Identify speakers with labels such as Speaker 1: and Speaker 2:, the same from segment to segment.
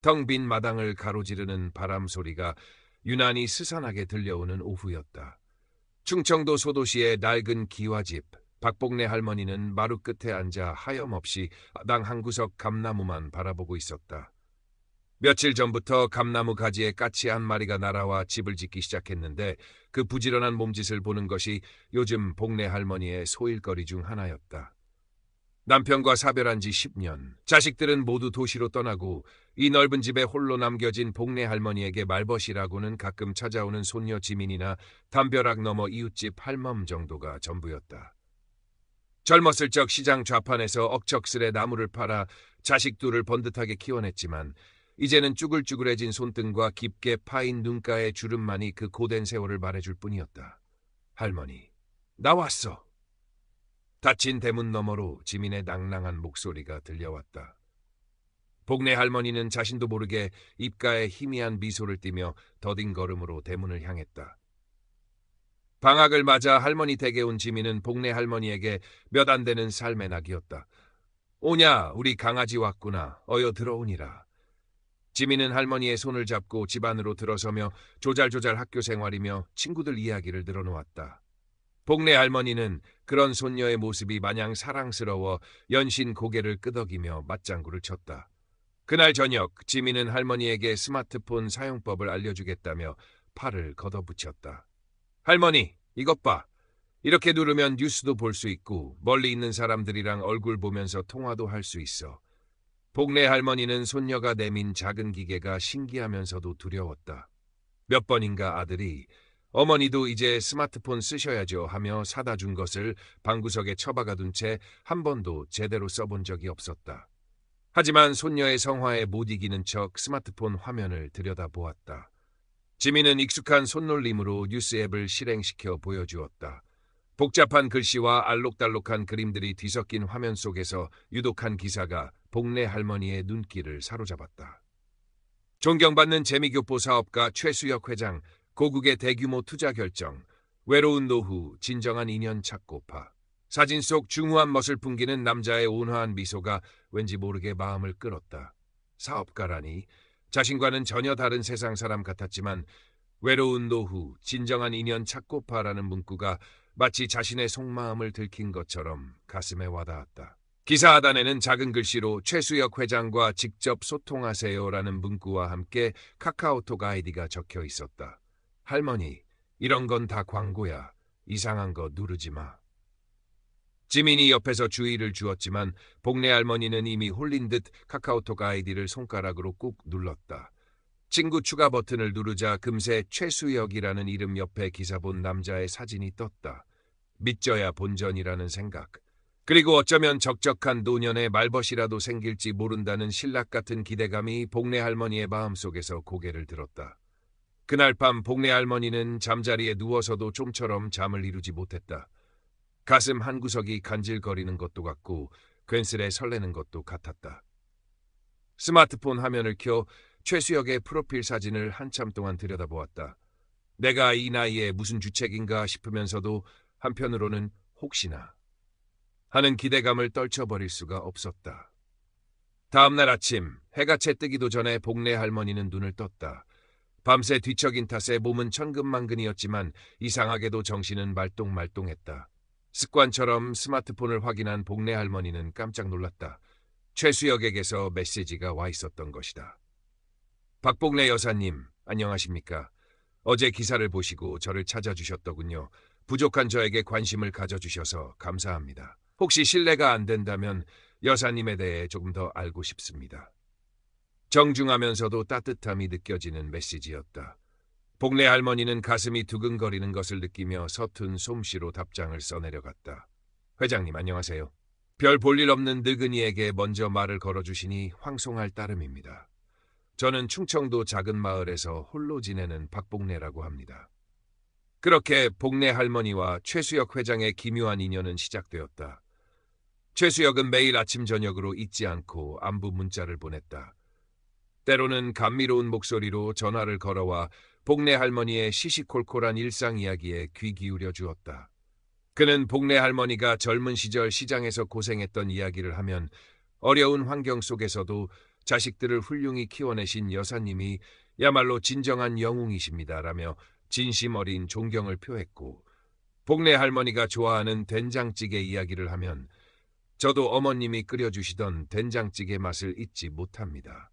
Speaker 1: 텅 빈 마당을 가로지르는 바람 소리가 유난히 스산하게 들려오는 오후였다. 충청도 소도시의 낡은 기와집, 박복래 할머니는 마루 끝에 앉아 하염없이 마당 한 구석 감나무만 바라보고 있었다. 며칠 전부터 감나무 가지에 까치 한 마리가 날아와 집을 짓기 시작했는데 그 부지런한 몸짓을 보는 것이 요즘 복래 할머니의 소일거리 중 하나였다. 남편과 사별한 지 10년, 자식들은 모두 도시로 떠나고 이 넓은 집에 홀로 남겨진 복래 할머니에게 말벗이라고는 가끔 찾아오는 손녀 지민이나 담벼락 너머 이웃집 할멈 정도가 전부였다. 젊었을 적 시장 좌판에서 억척스레 나무를 팔아 자식 둘을 번듯하게 키워냈지만 이제는 쭈글쭈글해진 손등과 깊게 파인 눈가의 주름만이 그 고된 세월을 말해줄 뿐이었다. 할머니, 나 왔어. 닫힌 대문 너머로 지민의 낭낭한 목소리가 들려왔다. 복래 할머니는 자신도 모르게 입가에 희미한 미소를 띠며 더딘 걸음으로 대문을 향했다. 방학을 맞아 할머니 댁에 온 지민은 복래 할머니에게 몇 안 되는 삶의 낙이었다. 오냐, 우리 강아지 왔구나. 어여 들어오니라. 지민은 할머니의 손을 잡고 집 안으로 들어서며 조잘조잘 학교 생활이며 친구들 이야기를 늘어놓았다. 복래 할머니는 그런 손녀의 모습이 마냥 사랑스러워 연신 고개를 끄덕이며 맞장구를 쳤다. 그날 저녁 지민은 할머니에게 스마트폰 사용법을 알려주겠다며 팔을 걷어붙였다. 할머니, 이것 봐. 이렇게 누르면 뉴스도 볼 수 있고 멀리 있는 사람들이랑 얼굴 보면서 통화도 할 수 있어. 복래 할머니는 손녀가 내민 작은 기계가 신기하면서도 두려웠다. 몇 번인가 아들이 어머니도 이제 스마트폰 쓰셔야죠 하며 사다 준 것을 방구석에 처박아 둔 채 한 번도 제대로 써본 적이 없었다. 하지만 손녀의 성화에 못 이기는 척 스마트폰 화면을 들여다보았다. 지민은 익숙한 손놀림으로 뉴스 앱을 실행시켜 보여주었다. 복잡한 글씨와 알록달록한 그림들이 뒤섞인 화면 속에서 유독한 기사가 복래 할머니의 눈길을 사로잡았다. 존경받는 재미교포 사업가 최수혁 회장, 고국의 대규모 투자 결정, 외로운 노후, 진정한 인연 찾고파. 사진 속 중후한 멋을 풍기는 남자의 온화한 미소가 왠지 모르게 마음을 끌었다. 사업가라니 자신과는 전혀 다른 세상 사람 같았지만 외로운 노후, 진정한 인연 찾고파라는 문구가 마치 자신의 속마음을 들킨 것처럼 가슴에 와닿았다. 기사 하단에는 작은 글씨로 최수혁 회장과 직접 소통하세요라는 문구와 함께 카카오톡 아이디가 적혀 있었다. 할머니, 이런 건 다 광고야. 이상한 거 누르지 마. 지민이 옆에서 주의를 주었지만 복래 할머니는 이미 홀린 듯 카카오톡 아이디를 손가락으로 꾹 눌렀다. 친구 추가 버튼을 누르자 금세 최수혁이라는 이름 옆에 기사 본 남자의 사진이 떴다. 믿져야 본전이라는 생각. 그리고 어쩌면 적적한 노년에 말벗이라도 생길지 모른다는 신락 같은 기대감이 복래 할머니의 마음속에서 고개를 들었다. 그날 밤 복래 할머니는 잠자리에 누워서도 좀처럼 잠을 이루지 못했다. 가슴 한구석이 간질거리는 것도 같고 괜스레 설레는 것도 같았다. 스마트폰 화면을 켜 최수혁의 프로필 사진을 한참 동안 들여다보았다. 내가 이 나이에 무슨 주책인가 싶으면서도 한편으로는 혹시나 하는 기대감을 떨쳐버릴 수가 없었다. 다음날 아침 해가 채 뜨기도 전에 복래 할머니는 눈을 떴다. 밤새 뒤척인 탓에 몸은 천근만근이었지만 이상하게도 정신은 말똥말똥했다. 습관처럼 스마트폰을 확인한 복래 할머니는 깜짝 놀랐다. 최수혁에게서 메시지가 와 있었던 것이다. 박복래 여사님, 안녕하십니까? 어제 기사를 보시고 저를 찾아주셨더군요. 부족한 저에게 관심을 가져주셔서 감사합니다. 혹시 실례가 안 된다면 여사님에 대해 조금 더 알고 싶습니다. 정중하면서도 따뜻함이 느껴지는 메시지였다. 복래 할머니는 가슴이 두근거리는 것을 느끼며 서툰 솜씨로 답장을 써내려갔다. 회장님 안녕하세요. 별 볼일 없는 늙은이에게 먼저 말을 걸어주시니 황송할 따름입니다. 저는 충청도 작은 마을에서 홀로 지내는 박복래라고 합니다. 그렇게 복래 할머니와 최수혁 회장의 기묘한 인연은 시작되었다. 최수혁은 매일 아침 저녁으로 잊지 않고 안부 문자를 보냈다. 때로는 감미로운 목소리로 전화를 걸어와 복래 할머니의 시시콜콜한 일상 이야기에 귀 기울여 주었다. 그는 복래 할머니가 젊은 시절 시장에서 고생했던 이야기를 하면 어려운 환경 속에서도 자식들을 훌륭히 키워내신 여사님이 야말로 진정한 영웅이십니다라며 진심 어린 존경을 표했고, 복내 할머니가 좋아하는 된장찌개 이야기를 하면 저도 어머님이 끓여주시던 된장찌개 맛을 잊지 못합니다.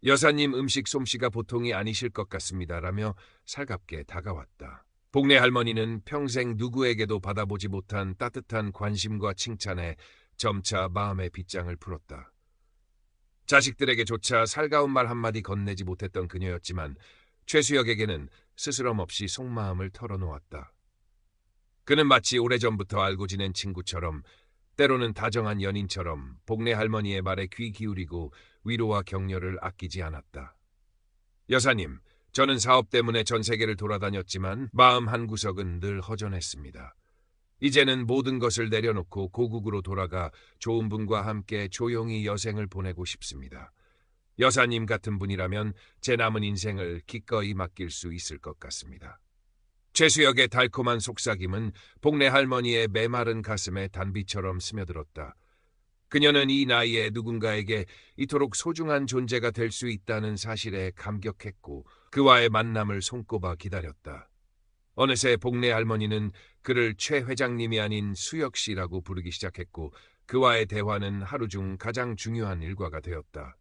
Speaker 1: 여사님 음식 솜씨가 보통이 아니실 것 같습니다라며 살갑게 다가왔다. 복내 할머니는 평생 누구에게도 받아보지 못한 따뜻한 관심과 칭찬에 점차 마음의 빗장을 풀었다. 자식들에게조차 살가운 말 한마디 건네지 못했던 그녀였지만 최수혁에게는 스스럼 없이 속마음을 털어놓았다. 그는 마치 오래전부터 알고 지낸 친구처럼, 때로는 다정한 연인처럼 복내 할머니의 말에 귀 기울이고 위로와 격려를 아끼지 않았다. 여사님, 저는 사업 때문에 전 세계를 돌아다녔지만 마음 한구석은 늘 허전했습니다. 이제는 모든 것을 내려놓고 고국으로 돌아가 좋은 분과 함께 조용히 여생을 보내고 싶습니다. 여사님 같은 분이라면 제 남은 인생을 기꺼이 맡길 수 있을 것 같습니다. 최수혁의 달콤한 속삭임은 복내 할머니의 메마른 가슴에 단비처럼 스며들었다. 그녀는 이 나이에 누군가에게 이토록 소중한 존재가 될 수 있다는 사실에 감격했고 그와의 만남을 손꼽아 기다렸다. 어느새 복내 할머니는 그를 최 회장님이 아닌 수혁 씨라고 부르기 시작했고 그와의 대화는 하루 중 가장 중요한 일과가 되었다.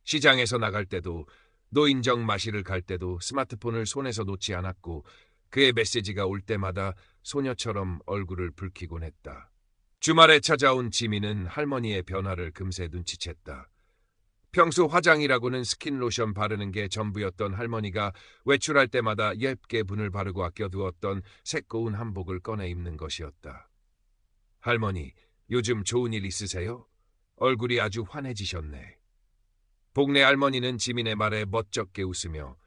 Speaker 1: 시장에서 나갈 때도 노인정 마실을 갈 때도 스마트폰을 손에서 놓지 않았고 그의 메시지가 올 때마다 소녀처럼 얼굴을 붉히곤 했다. 주말에 찾아온 지민은 할머니의 변화를 금세 눈치챘다. 평소 화장이라고는 스킨로션 바르는 게 전부였던 할머니가 외출할 때마다 옅게 분을 바르고 아껴두었던 색 고운 한복을 꺼내 입는 것이었다. 할머니, 요즘 좋은 일 있으세요? 얼굴이 아주 환해지셨네. 복내 할머니는 지민의 말에 멋쩍게 웃으며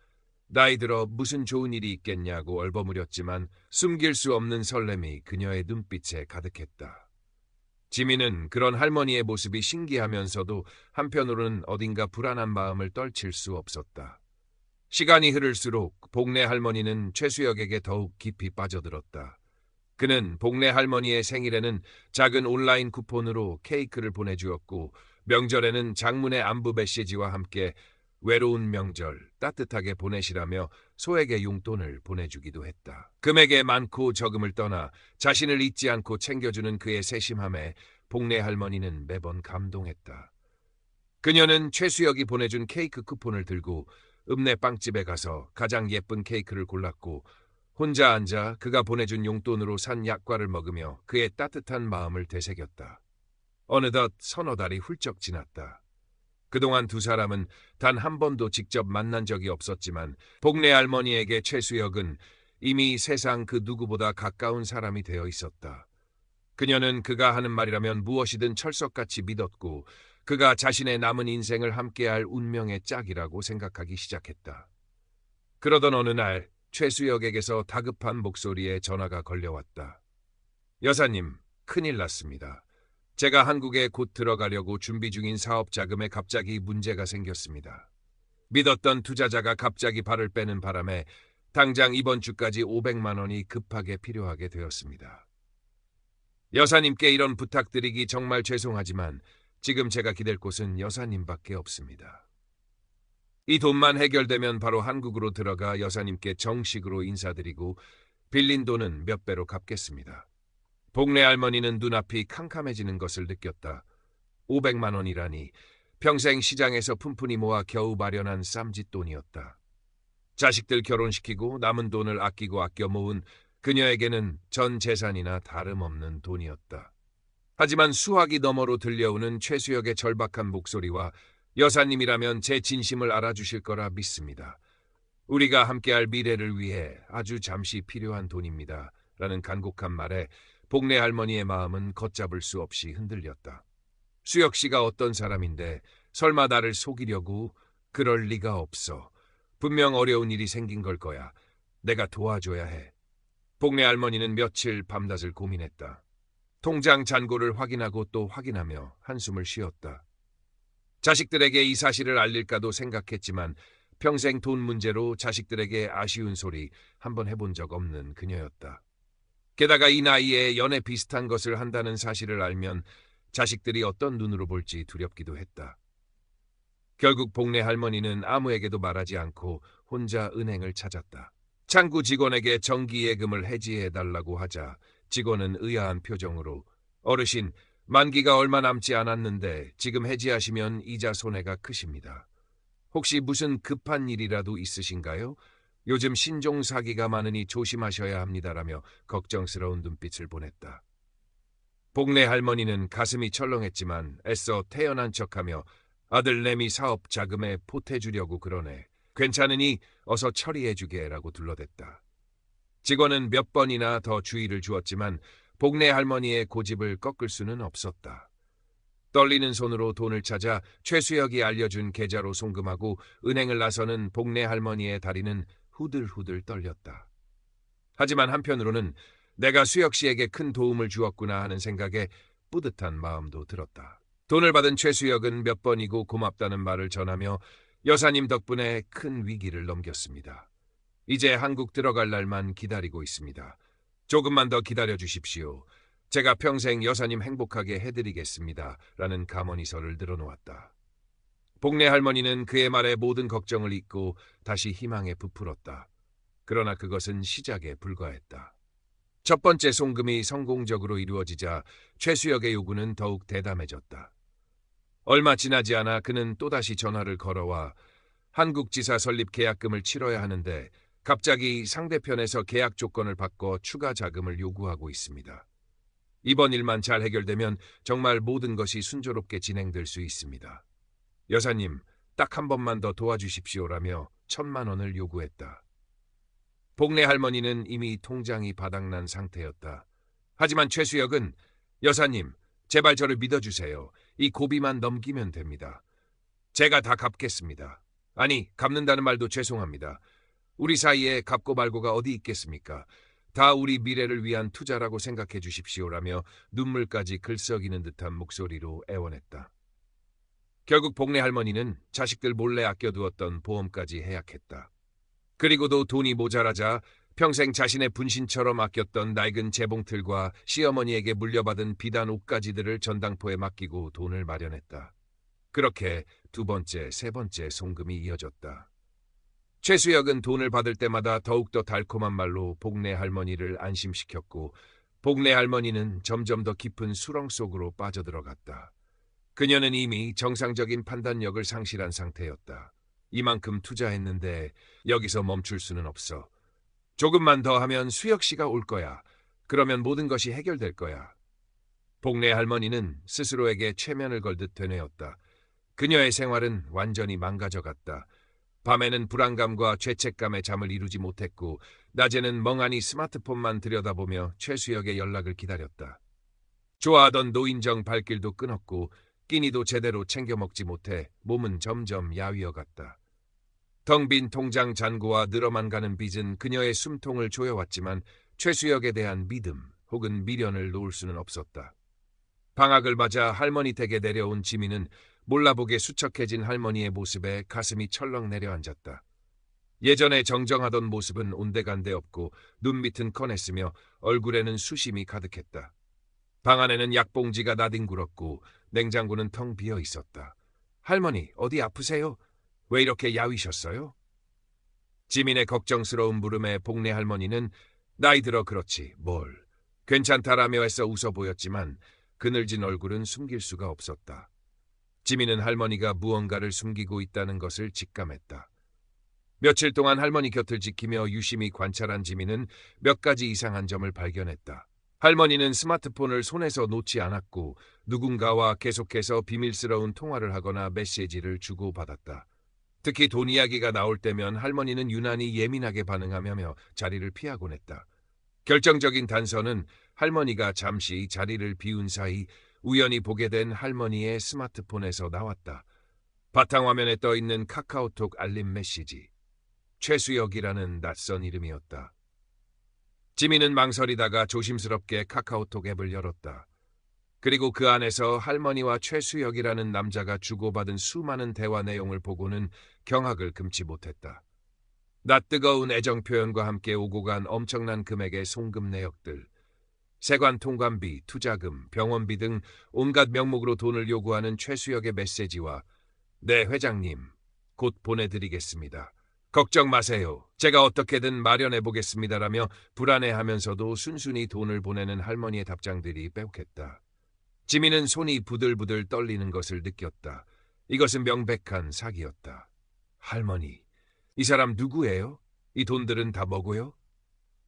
Speaker 1: 나이 들어 무슨 좋은 일이 있겠냐고 얼버무렸지만 숨길 수 없는 설렘이 그녀의 눈빛에 가득했다. 지민은 그런 할머니의 모습이 신기하면서도 한편으로는 어딘가 불안한 마음을 떨칠 수 없었다. 시간이 흐를수록 복내 할머니는 최수혁에게 더욱 깊이 빠져들었다. 그는 복내 할머니의 생일에는 작은 온라인 쿠폰으로 케이크를 보내주었고 명절에는 장문의 안부 메시지와 함께 외로운 명절 따뜻하게 보내시라며 소액의 용돈을 보내주기도 했다. 금액의 많고 적음을 떠나 자신을 잊지 않고 챙겨주는 그의 세심함에 복내 할머니는 매번 감동했다. 그녀는 최수혁이 보내준 케이크 쿠폰을 들고 읍내 빵집에 가서 가장 예쁜 케이크를 골랐고 혼자 앉아 그가 보내준 용돈으로 산 약과를 먹으며 그의 따뜻한 마음을 되새겼다. 어느덧 서너 달이 훌쩍 지났다. 그동안 두 사람은 단 한 번도 직접 만난 적이 없었지만 복내 할머니에게 최수혁은 이미 세상 그 누구보다 가까운 사람이 되어 있었다. 그녀는 그가 하는 말이라면 무엇이든 철석같이 믿었고 그가 자신의 남은 인생을 함께할 운명의 짝이라고 생각하기 시작했다. 그러던 어느 날 최수혁에게서 다급한 목소리에 전화가 걸려왔다. 여사님, 큰일 났습니다. 제가 한국에 곧 들어가려고 준비 중인 사업 자금에 갑자기 문제가 생겼습니다. 믿었던 투자자가 갑자기 발을 빼는 바람에 당장 이번 주까지 500만 원이 급하게 필요하게 되었습니다. 여사님께 이런 부탁드리기 정말 죄송하지만 지금 제가 기댈 곳은 여사님밖에 없습니다. 이 돈만 해결되면 바로 한국으로 들어가 여사님께 정식으로 인사드리고 빌린 돈은 몇 배로 갚겠습니다. 복내 할머니는 눈앞이 캄캄해지는 것을 느꼈다. 500만 원이라니 평생 시장에서 푼푼히 모아 겨우 마련한 쌈짓돈이었다. 자식들 결혼시키고 남은 돈을 아끼고 아껴 모은 그녀에게는 전 재산이나 다름없는 돈이었다. 하지만 수화기 너머로 들려오는 최수혁의 절박한 목소리와 여사님이라면 제 진심을 알아주실 거라 믿습니다. 우리가 함께할 미래를 위해 아주 잠시 필요한 돈입니다. 라는 간곡한 말에 복내 할머니의 마음은 걷잡을 수 없이 흔들렸다. 수혁 씨가 어떤 사람인데 설마 나를 속이려고? 그럴 리가 없어. 분명 어려운 일이 생긴 걸 거야. 내가 도와줘야 해. 복내 할머니는 며칠 밤낮을 고민했다. 통장 잔고를 확인하고 또 확인하며 한숨을 쉬었다. 자식들에게 이 사실을 알릴까도 생각했지만 평생 돈 문제로 자식들에게 아쉬운 소리 한번 해본 적 없는 그녀였다. 게다가 이 나이에 연애 비슷한 것을 한다는 사실을 알면 자식들이 어떤 눈으로 볼지 두렵기도 했다. 결국 복내 할머니는 아무에게도 말하지 않고 혼자 은행을 찾았다. 창구 직원에게 정기예금을 해지해달라고 하자 직원은 의아한 표정으로 어르신, 만기가 얼마 남지 않았는데 지금 해지하시면 이자 손해가 크십니다. 혹시 무슨 급한 일이라도 있으신가요? 요즘 신종 사기가 많으니 조심하셔야 합니다라며 걱정스러운 눈빛을 보냈다. 복내 할머니는 가슴이 철렁했지만 애써 태연한 척하며 아들 내미 사업 자금에 보태주려고 그러네. 괜찮으니 어서 처리해주게라고 둘러댔다. 직원은 몇 번이나 더 주의를 주었지만 복내 할머니의 고집을 꺾을 수는 없었다. 떨리는 손으로 돈을 찾아 최수혁이 알려준 계좌로 송금하고 은행을 나서는 복내 할머니의 다리는 후들후들 떨렸다. 하지만 한편으로는 내가 수혁 씨에게 큰 도움을 주었구나 하는 생각에 뿌듯한 마음도 들었다. 돈을 받은 최수혁은 몇 번이고 고맙다는 말을 전하며 여사님 덕분에 큰 위기를 넘겼습니다. 이제 한국 들어갈 날만 기다리고 있습니다. 조금만 더 기다려 주십시오. 제가 평생 여사님 행복하게 해드리겠습니다. 라는 감언이서를 늘어놓았다. 복내 할머니는 그의 말에 모든 걱정을 잊고 다시 희망에 부풀었다. 그러나 그것은 시작에 불과했다. 첫 번째 송금이 성공적으로 이루어지자 최수혁의 요구는 더욱 대담해졌다. 얼마 지나지 않아 그는 또다시 전화를 걸어와 한국지사 설립 계약금을 치러야 하는데 갑자기 상대편에서 계약 조건을 바꿔 추가 자금을 요구하고 있습니다. 이번 일만 잘 해결되면 정말 모든 것이 순조롭게 진행될 수 있습니다. 여사님, 딱 한 번만 더 도와주십시오라며 1,000만 원을 요구했다. 복내 할머니는 이미 통장이 바닥난 상태였다. 하지만 최수혁은 여사님, 제발 저를 믿어주세요. 이 고비만 넘기면 됩니다. 제가 다 갚겠습니다. 아니, 갚는다는 말도 죄송합니다. 우리 사이에 갚고 말고가 어디 있겠습니까? 다 우리 미래를 위한 투자라고 생각해 주십시오라며 눈물까지 글썩이는 듯한 목소리로 애원했다. 결국 복내 할머니는 자식들 몰래 아껴두었던 보험까지 해약했다. 그리고도 돈이 모자라자 평생 자신의 분신처럼 아꼈던 낡은 재봉틀과 시어머니에게 물려받은 비단 옷가지들을 전당포에 맡기고 돈을 마련했다. 그렇게 두 번째, 세 번째 송금이 이어졌다. 최수혁은 돈을 받을 때마다 더욱더 달콤한 말로 복내 할머니를 안심시켰고 복내 할머니는 점점 더 깊은 수렁 속으로 빠져들어갔다. 그녀는 이미 정상적인 판단력을 상실한 상태였다. 이만큼 투자했는데 여기서 멈출 수는 없어. 조금만 더 하면 수혁 씨가 올 거야. 그러면 모든 것이 해결될 거야. 복내 할머니는 스스로에게 최면을 걸듯 되뇌었다. 그녀의 생활은 완전히 망가져갔다. 밤에는 불안감과 죄책감에 잠을 이루지 못했고 낮에는 멍하니 스마트폰만 들여다보며 최수혁의 연락을 기다렸다. 좋아하던 노인정 발길도 끊었고 끼니도 제대로 챙겨 먹지 못해 몸은 점점 야위어갔다. 텅 빈 통장 잔고와 늘어만 가는 빚은 그녀의 숨통을 조여왔지만 최수혁에 대한 믿음 혹은 미련을 놓을 수는 없었다. 방학을 맞아 할머니 댁에 내려온 지민은 몰라보게 수척해진 할머니의 모습에 가슴이 철렁 내려앉았다. 예전에 정정하던 모습은 온데간데 없고 눈밑은 커냈으며 얼굴에는 수심이 가득했다. 방 안에는 약봉지가 나뒹굴었고 냉장고는 텅 비어 있었다. 할머니, 어디 아프세요? 왜 이렇게 야위셨어요? 지민의 걱정스러운 물음에 복내 할머니는 나이 들어 그렇지 뭘. 괜찮다라며 애써 웃어 보였지만 그늘진 얼굴은 숨길 수가 없었다. 지민은 할머니가 무언가를 숨기고 있다는 것을 직감했다. 며칠 동안 할머니 곁을 지키며 유심히 관찰한 지민은 몇 가지 이상한 점을 발견했다. 할머니는 스마트폰을 손에서 놓지 않았고 누군가와 계속해서 비밀스러운 통화를 하거나 메시지를 주고받았다. 특히 돈 이야기가 나올 때면 할머니는 유난히 예민하게 반응하며 자리를 피하곤 했다. 결정적인 단서는 할머니가 잠시 자리를 비운 사이 우연히 보게 된 할머니의 스마트폰에서 나왔다. 바탕화면에 떠있는 카카오톡 알림 메시지. 최수혁이라는 낯선 이름이었다. 지민은 망설이다가 조심스럽게 카카오톡 앱을 열었다. 그리고 그 안에서 할머니와 최수혁이라는 남자가 주고받은 수많은 대화 내용을 보고는 경악을 금치 못했다. 낯뜨거운 애정 표현과 함께 오고 간 엄청난 금액의 송금 내역들. 세관 통관비, 투자금, 병원비 등 온갖 명목으로 돈을 요구하는 최수혁의 메시지와 네, 회장님. 곧 보내드리겠습니다. 걱정 마세요. 제가 어떻게든 마련해 보겠습니다라며 불안해하면서도 순순히 돈을 보내는 할머니의 답장들이 빼곡했다. 지민은 손이 부들부들 떨리는 것을 느꼈다. 이것은 명백한 사기였다. 할머니, 이 사람 누구예요? 이 돈들은 다 뭐고요?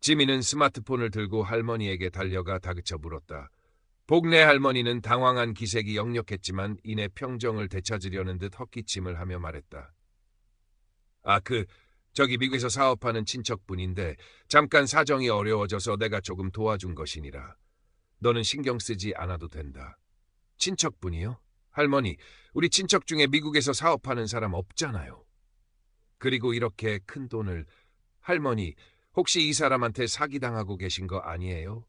Speaker 1: 지민은 스마트폰을 들고 할머니에게 달려가 다그쳐 물었다. 복내 할머니는 당황한 기색이 역력했지만 이내 평정을 되찾으려는 듯 헛기침을 하며 말했다. 저기 미국에서 사업하는 친척분인데 잠깐 사정이 어려워져서 내가 조금 도와준 것이니라. 너는 신경 쓰지 않아도 된다. 친척분이요? 할머니, 우리 친척 중에 미국에서 사업하는 사람 없잖아요. 그리고 이렇게 큰 돈을... 할머니, 혹시 이 사람한테 사기당하고 계신 거 아니에요?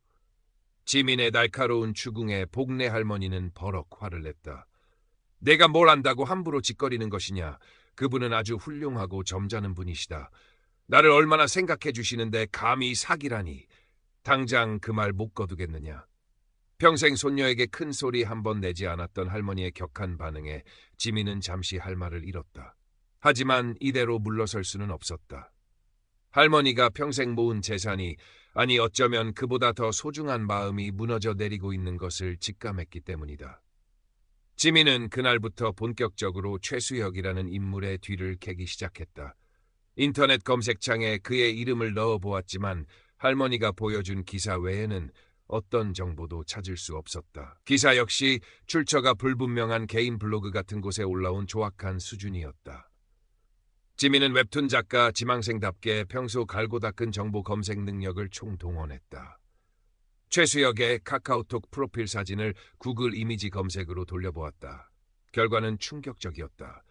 Speaker 1: 지민의 날카로운 추궁에 복내 할머니는 버럭 화를 냈다. 내가 뭘 안다고 함부로 짓거리는 것이냐. 그분은 아주 훌륭하고 점잖은 분이시다. 나를 얼마나 생각해 주시는데 감히 사기라니. 당장 그 말 못 거두겠느냐. 평생 손녀에게 큰 소리 한 번 내지 않았던 할머니의 격한 반응에 지민은 잠시 할 말을 잃었다. 하지만 이대로 물러설 수는 없었다. 할머니가 평생 모은 재산이, 아니 어쩌면 그보다 더 소중한 마음이 무너져 내리고 있는 것을 직감했기 때문이다. 지민은 그날부터 본격적으로 최수혁이라는 인물의 뒤를 캐기 시작했다. 인터넷 검색창에 그의 이름을 넣어보았지만 할머니가 보여준 기사 외에는 어떤 정보도 찾을 수 없었다. 기사 역시 출처가 불분명한 개인 블로그 같은 곳에 올라온 조악한 수준이었다. 지민은 웹툰 작가 지망생답게 평소 갈고 닦은 정보 검색 능력을 총동원했다. 최수혁의 카카오톡 프로필 사진을 구글 이미지 검색으로 돌려보았다. 결과는 충격적이었다.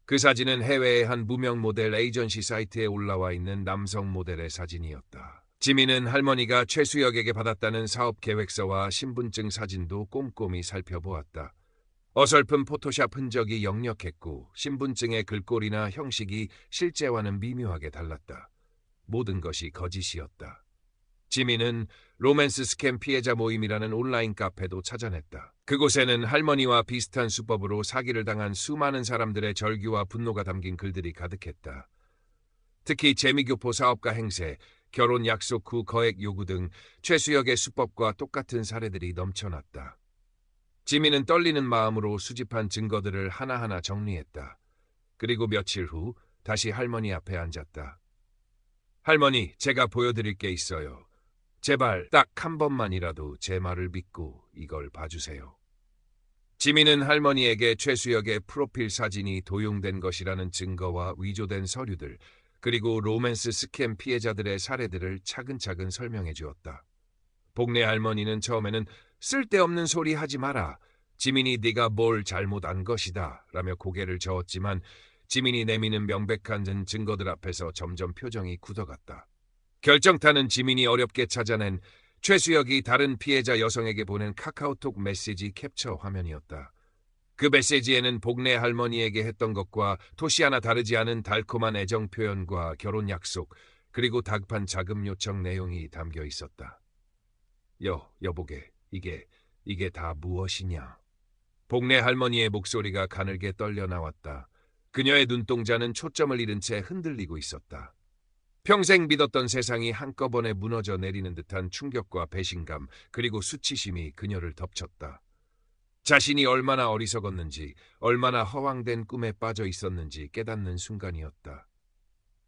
Speaker 1: 그 사진은 해외의 한 무명 모델 에이전시 사이트에 올라와 있는 남성 모델의 사진이었다. 지민은 할머니가 최수혁에게 받았다는 사업 계획서와 신분증 사진도 꼼꼼히 살펴보았다. 어설픈 포토샵 흔적이 역력했고 신분증의 글꼴이나 형식이 실제와는 미묘하게 달랐다. 모든 것이 거짓이었다. 지민은 로맨스 스캠 피해자 모임이라는 온라인 카페도 찾아냈다. 그곳에는 할머니와 비슷한 수법으로 사기를 당한 수많은 사람들의 절규와 분노가 담긴 글들이 가득했다. 특히 재미교포 사업가 행세, 결혼 약속 후 거액 요구 등 최수혁의 수법과 똑같은 사례들이 넘쳐났다. 지민은 떨리는 마음으로 수집한 증거들을 하나하나 정리했다. 그리고 며칠 후 다시 할머니 앞에 앉았다. 할머니, 제가 보여드릴 게 있어요. 제발 딱 한 번만이라도 제 말을 믿고 이걸 봐주세요. 지민은 할머니에게 최수혁의 프로필 사진이 도용된 것이라는 증거와 위조된 서류들, 그리고 로맨스 스캠 피해자들의 사례들을 차근차근 설명해 주었다. 복내 할머니는 처음에는 쓸데없는 소리 하지 마라. 지민이 네가 뭘 잘못한 것이다. 라며 고개를 저었지만 지민이 내미는 명백한 증거들 앞에서 점점 표정이 굳어갔다. 결정타는 지민이 어렵게 찾아낸 최수혁이 다른 피해자 여성에게 보낸 카카오톡 메시지 캡처 화면이었다. 그 메시지에는 복내 할머니에게 했던 것과 토시 하나 다르지 않은 달콤한 애정 표현과 결혼 약속, 그리고 다급한 자금 요청 내용이 담겨 있었다. 여보게, 이게 다 무엇이냐? 복내 할머니의 목소리가 가늘게 떨려 나왔다. 그녀의 눈동자는 초점을 잃은 채 흔들리고 있었다. 평생 믿었던 세상이 한꺼번에 무너져 내리는 듯한 충격과 배신감, 그리고 수치심이 그녀를 덮쳤다. 자신이 얼마나 어리석었는지, 얼마나 허황된 꿈에 빠져 있었는지 깨닫는 순간이었다.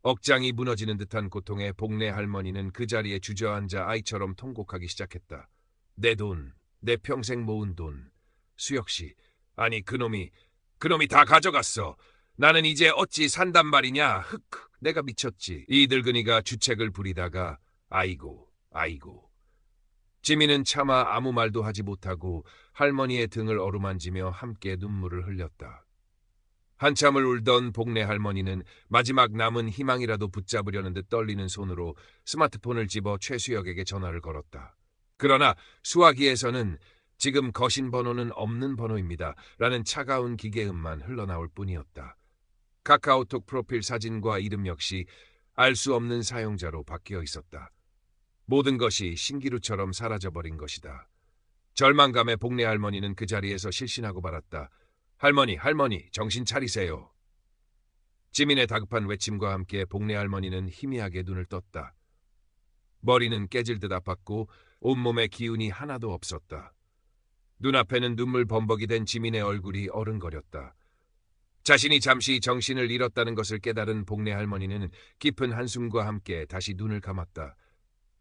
Speaker 1: 억장이 무너지는 듯한 고통에 복내 할머니는 그 자리에 주저앉아 아이처럼 통곡하기 시작했다. 내 돈, 내 평생 모은 돈. 수혁씨, 아니 그놈이 다 가져갔어. 나는 이제 어찌 산단 말이냐. 흑, 내가 미쳤지. 이 늙은이가 주책을 부리다가 아이고. 지민은 차마 아무 말도 하지 못하고 할머니의 등을 어루만지며 함께 눈물을 흘렸다. 한참을 울던 복내 할머니는 마지막 남은 희망이라도 붙잡으려는 듯 떨리는 손으로 스마트폰을 집어 최수혁에게 전화를 걸었다. 그러나 수화기에서는 지금 거신 번호는 없는 번호입니다. 라는 차가운 기계음만 흘러나올 뿐이었다. 카카오톡 프로필 사진과 이름 역시 알 수 없는 사용자로 바뀌어 있었다. 모든 것이 신기루처럼 사라져버린 것이다. 절망감에 복내 할머니는 그 자리에서 실신하고 말았다. 할머니, 할머니, 정신 차리세요. 지민의 다급한 외침과 함께 복내 할머니는 희미하게 눈을 떴다. 머리는 깨질 듯 아팠고 온몸에 기운이 하나도 없었다. 눈앞에는 눈물 범벅이 된 지민의 얼굴이 어른거렸다. 자신이 잠시 정신을 잃었다는 것을 깨달은 복내 할머니는 깊은 한숨과 함께 다시 눈을 감았다.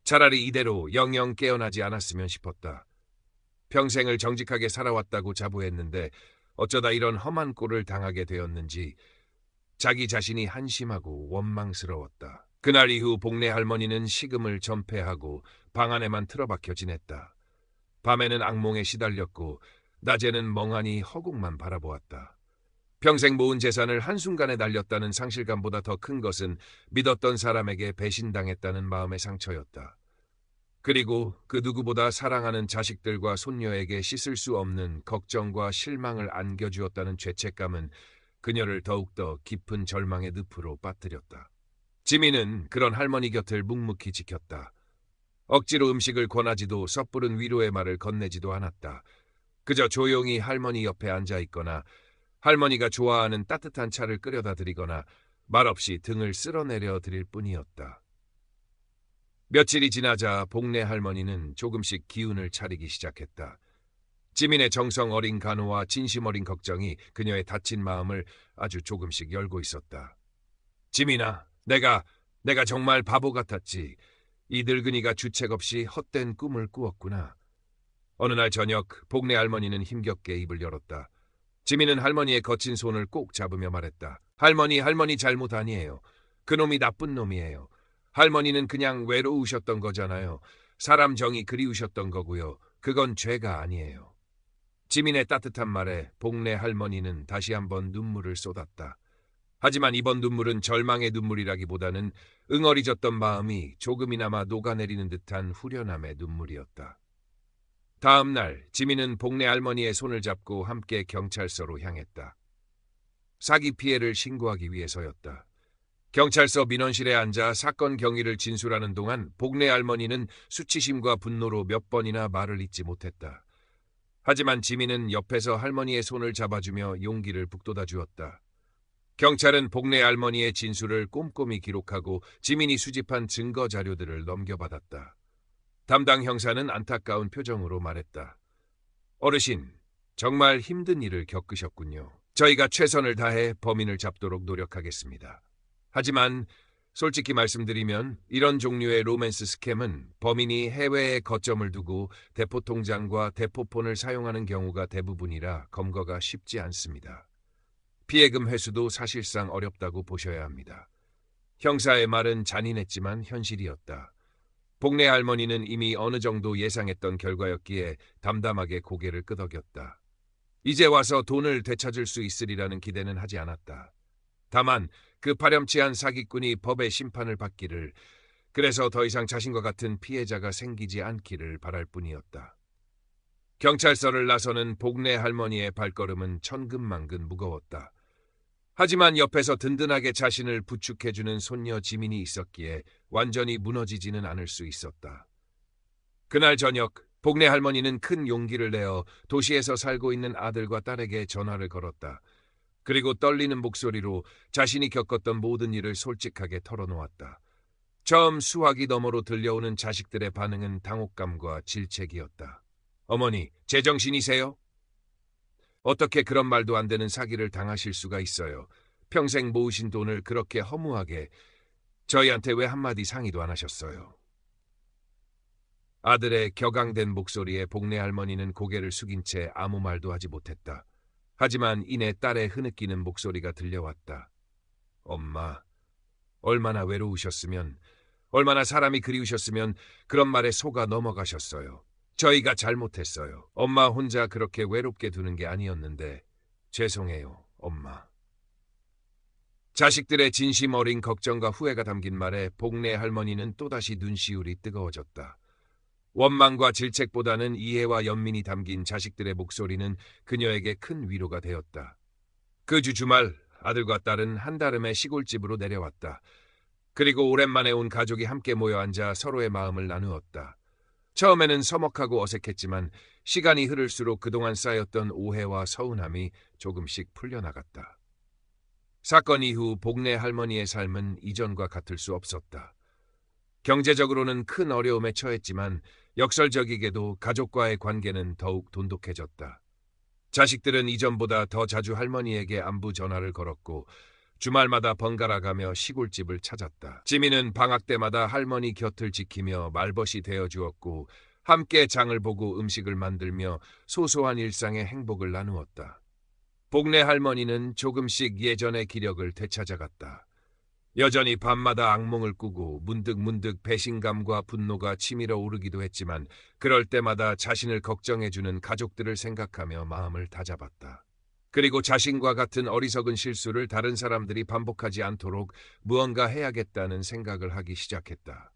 Speaker 1: 차라리 이대로 영영 깨어나지 않았으면 싶었다. 평생을 정직하게 살아왔다고 자부했는데 어쩌다 이런 험한 꼴을 당하게 되었는지 자기 자신이 한심하고 원망스러웠다. 그날 이후 복내 할머니는 식음을 전폐하고 방 안에만 틀어박혀 지냈다. 밤에는 악몽에 시달렸고 낮에는 멍하니 허공만 바라보았다. 평생 모은 재산을 한순간에 날렸다는 상실감보다 더 큰 것은 믿었던 사람에게 배신당했다는 마음의 상처였다. 그리고 그 누구보다 사랑하는 자식들과 손녀에게 씻을 수 없는 걱정과 실망을 안겨주었다는 죄책감은 그녀를 더욱더 깊은 절망의 늪으로 빠뜨렸다. 지민은 그런 할머니 곁을 묵묵히 지켰다. 억지로 음식을 권하지도 섣부른 위로의 말을 건네지도 않았다. 그저 조용히 할머니 옆에 앉아 있거나 할머니가 좋아하는 따뜻한 차를 끓여다 드리거나 말없이 등을 쓸어내려 드릴 뿐이었다. 며칠이 지나자 복내 할머니는 조금씩 기운을 차리기 시작했다. 지민의 정성 어린 간호와 진심 어린 걱정이 그녀의 다친 마음을 아주 조금씩 열고 있었다. 지민아, 내가 정말 바보 같았지. 이 늙은이가 주책 없이 헛된 꿈을 꾸었구나. 어느 날 저녁 복내 할머니는 힘겹게 입을 열었다. 지민은 할머니의 거친 손을 꼭 잡으며 말했다. 할머니 잘못 아니에요. 그놈이 나쁜 놈이에요. 할머니는 그냥 외로우셨던 거잖아요. 사람 정이 그리우셨던 거고요. 그건 죄가 아니에요. 지민의 따뜻한 말에 복내 할머니는 다시 한번 눈물을 쏟았다. 하지만 이번 눈물은 절망의 눈물이라기보다는 응어리졌던 마음이 조금이나마 녹아내리는 듯한 후련함의 눈물이었다. 다음 날 지민은 복내 할머니의 손을 잡고 함께 경찰서로 향했다. 사기 피해를 신고하기 위해서였다. 경찰서 민원실에 앉아 사건 경위를 진술하는 동안 복내 할머니는 수치심과 분노로 몇 번이나 말을 잇지 못했다. 하지만 지민은 옆에서 할머니의 손을 잡아주며 용기를 북돋아 주었다. 경찰은 복내 할머니의 진술을 꼼꼼히 기록하고 지민이 수집한 증거 자료들을 넘겨받았다. 담당 형사는 안타까운 표정으로 말했다. 어르신, 정말 힘든 일을 겪으셨군요. 저희가 최선을 다해 범인을 잡도록 노력하겠습니다. 하지만 솔직히 말씀드리면 이런 종류의 로맨스 스캠은 범인이 해외에 거점을 두고 대포통장과 대포폰을 사용하는 경우가 대부분이라 검거가 쉽지 않습니다. 피해금 회수도 사실상 어렵다고 보셔야 합니다. 형사의 말은 잔인했지만 현실이었다. 복내 할머니는 이미 어느 정도 예상했던 결과였기에 담담하게 고개를 끄덕였다. 이제 와서 돈을 되찾을 수 있으리라는 기대는 하지 않았다. 다만 그 파렴치한 사기꾼이 법의 심판을 받기를, 그래서 더 이상 자신과 같은 피해자가 생기지 않기를 바랄 뿐이었다. 경찰서를 나서는 복내 할머니의 발걸음은 천근만근 무거웠다. 하지만 옆에서 든든하게 자신을 부축해주는 손녀 지민이 있었기에 완전히 무너지지는 않을 수 있었다. 그날 저녁 복내 할머니는 큰 용기를 내어 도시에서 살고 있는 아들과 딸에게 전화를 걸었다. 그리고 떨리는 목소리로 자신이 겪었던 모든 일을 솔직하게 털어놓았다. 처음 수화기 너머로 들려오는 자식들의 반응은 당혹감과 질책이었다. 어머니, 제정신이세요? 어떻게 그런 말도 안 되는 사기를 당하실 수가 있어요. 평생 모으신 돈을 그렇게 허무하게. 저희한테 왜 한마디 상의도 안 하셨어요? 아들의 격앙된 목소리에 복내 할머니는 고개를 숙인 채 아무 말도 하지 못했다. 하지만 이내 딸의 흐느끼는 목소리가 들려왔다. 엄마, 얼마나 외로우셨으면, 얼마나 사람이 그리우셨으면 그런 말에 속아 넘어가셨어요. 저희가 잘못했어요. 엄마 혼자 그렇게 외롭게 두는 게 아니었는데 죄송해요, 엄마. 자식들의 진심 어린 걱정과 후회가 담긴 말에 복내 할머니는 또다시 눈시울이 뜨거워졌다. 원망과 질책보다는 이해와 연민이 담긴 자식들의 목소리는 그녀에게 큰 위로가 되었다. 그 주 주말 아들과 딸은 한달음에 시골집으로 내려왔다. 그리고 오랜만에 온 가족이 함께 모여 앉아 서로의 마음을 나누었다. 처음에는 서먹하고 어색했지만 시간이 흐를수록 그동안 쌓였던 오해와 서운함이 조금씩 풀려나갔다. 사건 이후 복내 할머니의 삶은 이전과 같을 수 없었다. 경제적으로는 큰 어려움에 처했지만 역설적이게도 가족과의 관계는 더욱 돈독해졌다. 자식들은 이전보다 더 자주 할머니에게 안부 전화를 걸었고 주말마다 번갈아 가며 시골집을 찾았다. 지민은 방학 때마다 할머니 곁을 지키며 말벗이 되어 주었고 함께 장을 보고 음식을 만들며 소소한 일상의 행복을 나누었다. 복내 할머니는 조금씩 예전의 기력을 되찾아갔다. 여전히 밤마다 악몽을 꾸고 문득문득 배신감과 분노가 치밀어 오르기도 했지만 그럴 때마다 자신을 걱정해주는 가족들을 생각하며 마음을 다잡았다. 그리고 자신과 같은 어리석은 실수를 다른 사람들이 반복하지 않도록 무언가 해야겠다는 생각을 하기 시작했다.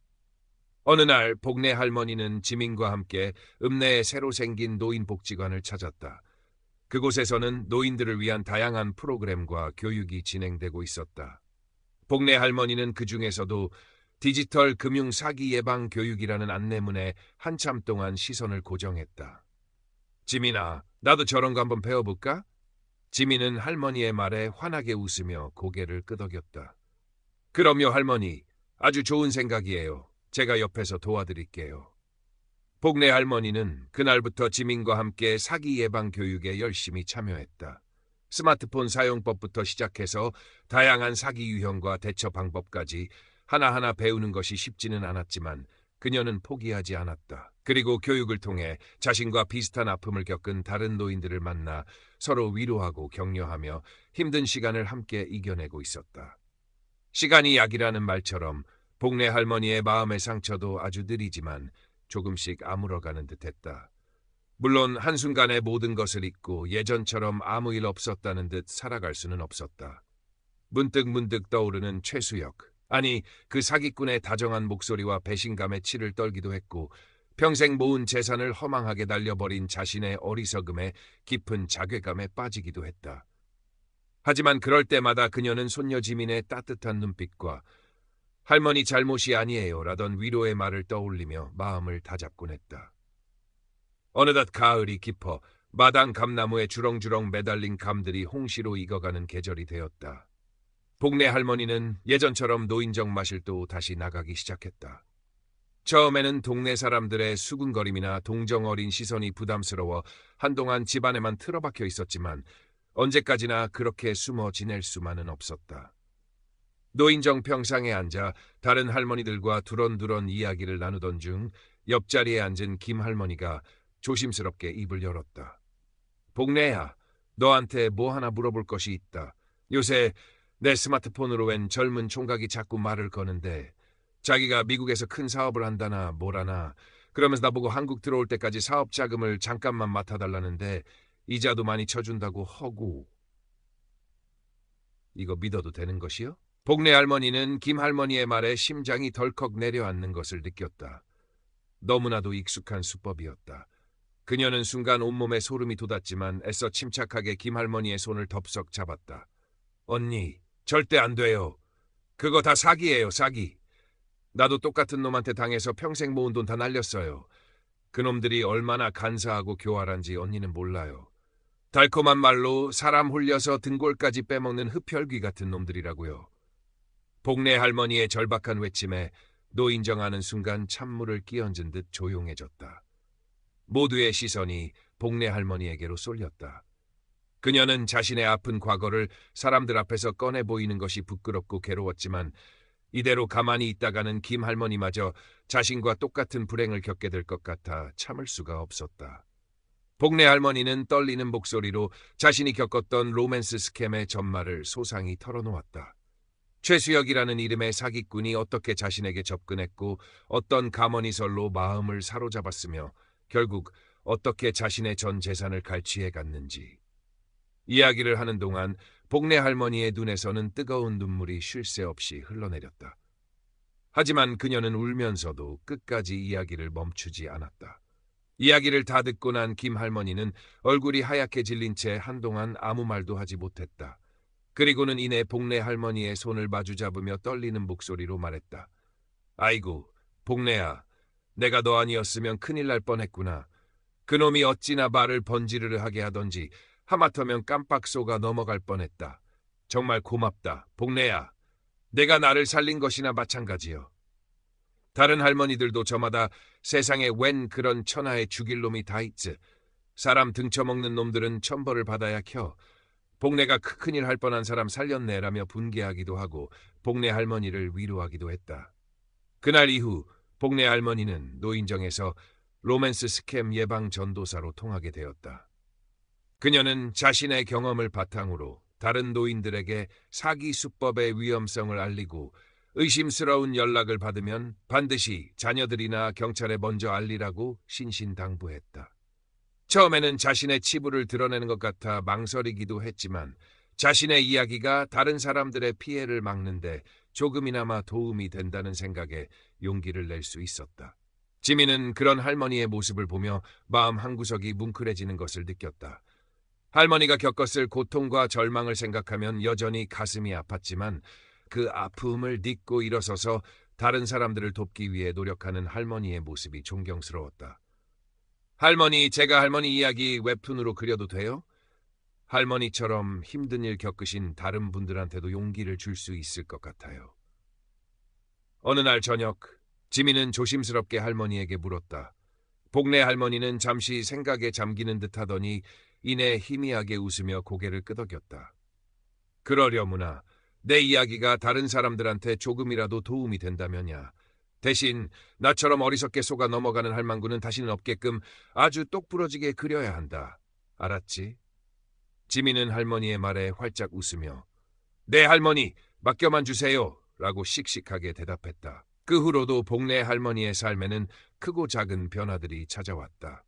Speaker 1: 어느 날 복내 할머니는 지민과 함께 읍내에 새로 생긴 노인복지관을 찾았다. 그곳에서는 노인들을 위한 다양한 프로그램과 교육이 진행되고 있었다. 복내 할머니는 그 중에서도 디지털 금융 사기 예방 교육이라는 안내문에 한참 동안 시선을 고정했다. 지민아, 나도 저런 거 한번 배워볼까? 지민은 할머니의 말에 환하게 웃으며 고개를 끄덕였다. 그럼요, 할머니. 아주 좋은 생각이에요. 제가 옆에서 도와드릴게요. 복내 할머니는 그날부터 지민과 함께 사기 예방 교육에 열심히 참여했다. 스마트폰 사용법부터 시작해서 다양한 사기 유형과 대처 방법까지 하나하나 배우는 것이 쉽지는 않았지만 그녀는 포기하지 않았다. 그리고 교육을 통해 자신과 비슷한 아픔을 겪은 다른 노인들을 만나 서로 위로하고 격려하며 힘든 시간을 함께 이겨내고 있었다. 시간이 약이라는 말처럼 복내 할머니의 마음의 상처도 아주 느리지만 조금씩 아물어가는 듯했다. 물론 한순간에 모든 것을 잊고 예전처럼 아무 일 없었다는 듯 살아갈 수는 없었다. 문득문득 떠오르는 최수혁, 아니 그 사기꾼의 다정한 목소리와 배신감에 치를 떨기도 했고 평생 모은 재산을 허망하게 날려버린 자신의 어리석음에 깊은 자괴감에 빠지기도 했다. 하지만 그럴 때마다 그녀는 손녀 지민의 따뜻한 눈빛과 할머니 잘못이 아니에요 라던 위로의 말을 떠올리며 마음을 다잡곤 했다. 어느덧 가을이 깊어 마당 감나무에 주렁주렁 매달린 감들이 홍시로 익어가는 계절이 되었다. 복내 할머니는 예전처럼 노인정 마실도 다시 나가기 시작했다. 처음에는 동네 사람들의 수군거림이나 동정 어린 시선이 부담스러워 한동안 집안에만 틀어박혀 있었지만 언제까지나 그렇게 숨어 지낼 수만은 없었다. 노인정 평상에 앉아 다른 할머니들과 두런두런 이야기를 나누던 중 옆자리에 앉은 김 할머니가 조심스럽게 입을 열었다. 복내야, 너한테 뭐 하나 물어볼 것이 있다. 요새 내 스마트폰으로 웬 젊은 총각이 자꾸 말을 거는데 자기가 미국에서 큰 사업을 한다나 뭐라나 그러면서 나보고 한국 들어올 때까지 사업 자금을 잠깐만 맡아달라는데 이자도 많이 쳐준다고 허구. 이거 믿어도 되는 것이요? 복내 할머니는 김 할머니의 말에 심장이 덜컥 내려앉는 것을 느꼈다. 너무나도 익숙한 수법이었다. 그녀는 순간 온몸에 소름이 돋았지만 애써 침착하게 김 할머니의 손을 덥석 잡았다. 언니, 절대 안 돼요. 그거 다 사기예요, 사기. 나도 똑같은 놈한테 당해서 평생 모은 돈 다 날렸어요. 그놈들이 얼마나 간사하고 교활한지 언니는 몰라요. 달콤한 말로 사람 홀려서 등골까지 빼먹는 흡혈귀 같은 놈들이라고요. 복내 할머니의 절박한 외침에 노인정하는 순간 찬물을 끼얹은 듯 조용해졌다. 모두의 시선이 복내 할머니에게로 쏠렸다. 그녀는 자신의 아픈 과거를 사람들 앞에서 꺼내 보이는 것이 부끄럽고 괴로웠지만 이대로 가만히 있다가는 김 할머니마저 자신과 똑같은 불행을 겪게 될 것 같아 참을 수가 없었다. 복내 할머니는 떨리는 목소리로 자신이 겪었던 로맨스 스캠의 전말을 소상히 털어놓았다. 최수혁이라는 이름의 사기꾼이 어떻게 자신에게 접근했고 어떤 가머니설로 마음을 사로잡았으며 결국 어떻게 자신의 전 재산을 갈취해 갔는지. 이야기를 하는 동안 복내 할머니의 눈에서는 뜨거운 눈물이 쉴 새 없이 흘러내렸다. 하지만 그녀는 울면서도 끝까지 이야기를 멈추지 않았다. 이야기를 다 듣고 난 김 할머니는 얼굴이 하얗게 질린 채 한동안 아무 말도 하지 못했다. 그리고는 이내 복내 할머니의 손을 마주잡으며 떨리는 목소리로 말했다. 아이고, 복내야. 내가 너 아니었으면 큰일 날 뻔했구나. 그놈이 어찌나 말을 번지르르 하게 하던지 하마터면 깜빡 속아 넘어갈 뻔했다. 정말 고맙다, 복내야. 내가 나를 살린 것이나 마찬가지요. 다른 할머니들도 저마다 세상에 웬 그런 천하에 죽일 놈이 다 있지. 사람 등쳐먹는 놈들은 천벌을 받아야 켜. 복내가 큰일 할 뻔한 사람 살렸네라며 분개하기도 하고 복내 할머니를 위로하기도 했다. 그날 이후 복내 할머니는 노인정에서 로맨스 스캠 예방 전도사로 통하게 되었다. 그녀는 자신의 경험을 바탕으로 다른 노인들에게 사기 수법의 위험성을 알리고 의심스러운 연락을 받으면 반드시 자녀들이나 경찰에 먼저 알리라고 신신당부했다. 처음에는 자신의 치부를 드러내는 것 같아 망설이기도 했지만 자신의 이야기가 다른 사람들의 피해를 막는데 조금이나마 도움이 된다는 생각에 용기를 낼 수 있었다. 지민은 그런 할머니의 모습을 보며 마음 한구석이 뭉클해지는 것을 느꼈다. 할머니가 겪었을 고통과 절망을 생각하면 여전히 가슴이 아팠지만 그 아픔을 딛고 일어서서 다른 사람들을 돕기 위해 노력하는 할머니의 모습이 존경스러웠다. 할머니, 제가 할머니 이야기 웹툰으로 그려도 돼요? 할머니처럼 힘든 일 겪으신 다른 분들한테도 용기를 줄 수 있을 것 같아요. 어느 날 저녁, 지민은 조심스럽게 할머니에게 물었다. 복내 할머니는 잠시 생각에 잠기는 듯 하더니 이내 희미하게 웃으며 고개를 끄덕였다. 그러려무나 내 이야기가 다른 사람들한테 조금이라도 도움이 된다면야. 대신 나처럼 어리석게 속아 넘어가는 할망구는 다시는 없게끔 아주 똑부러지게 그려야 한다. 알았지? 지민은 할머니의 말에 활짝 웃으며 네 할머니, 맡겨만 주세요 라고 씩씩하게 대답했다. 그 후로도 복내 할머니의 삶에는 크고 작은 변화들이 찾아왔다.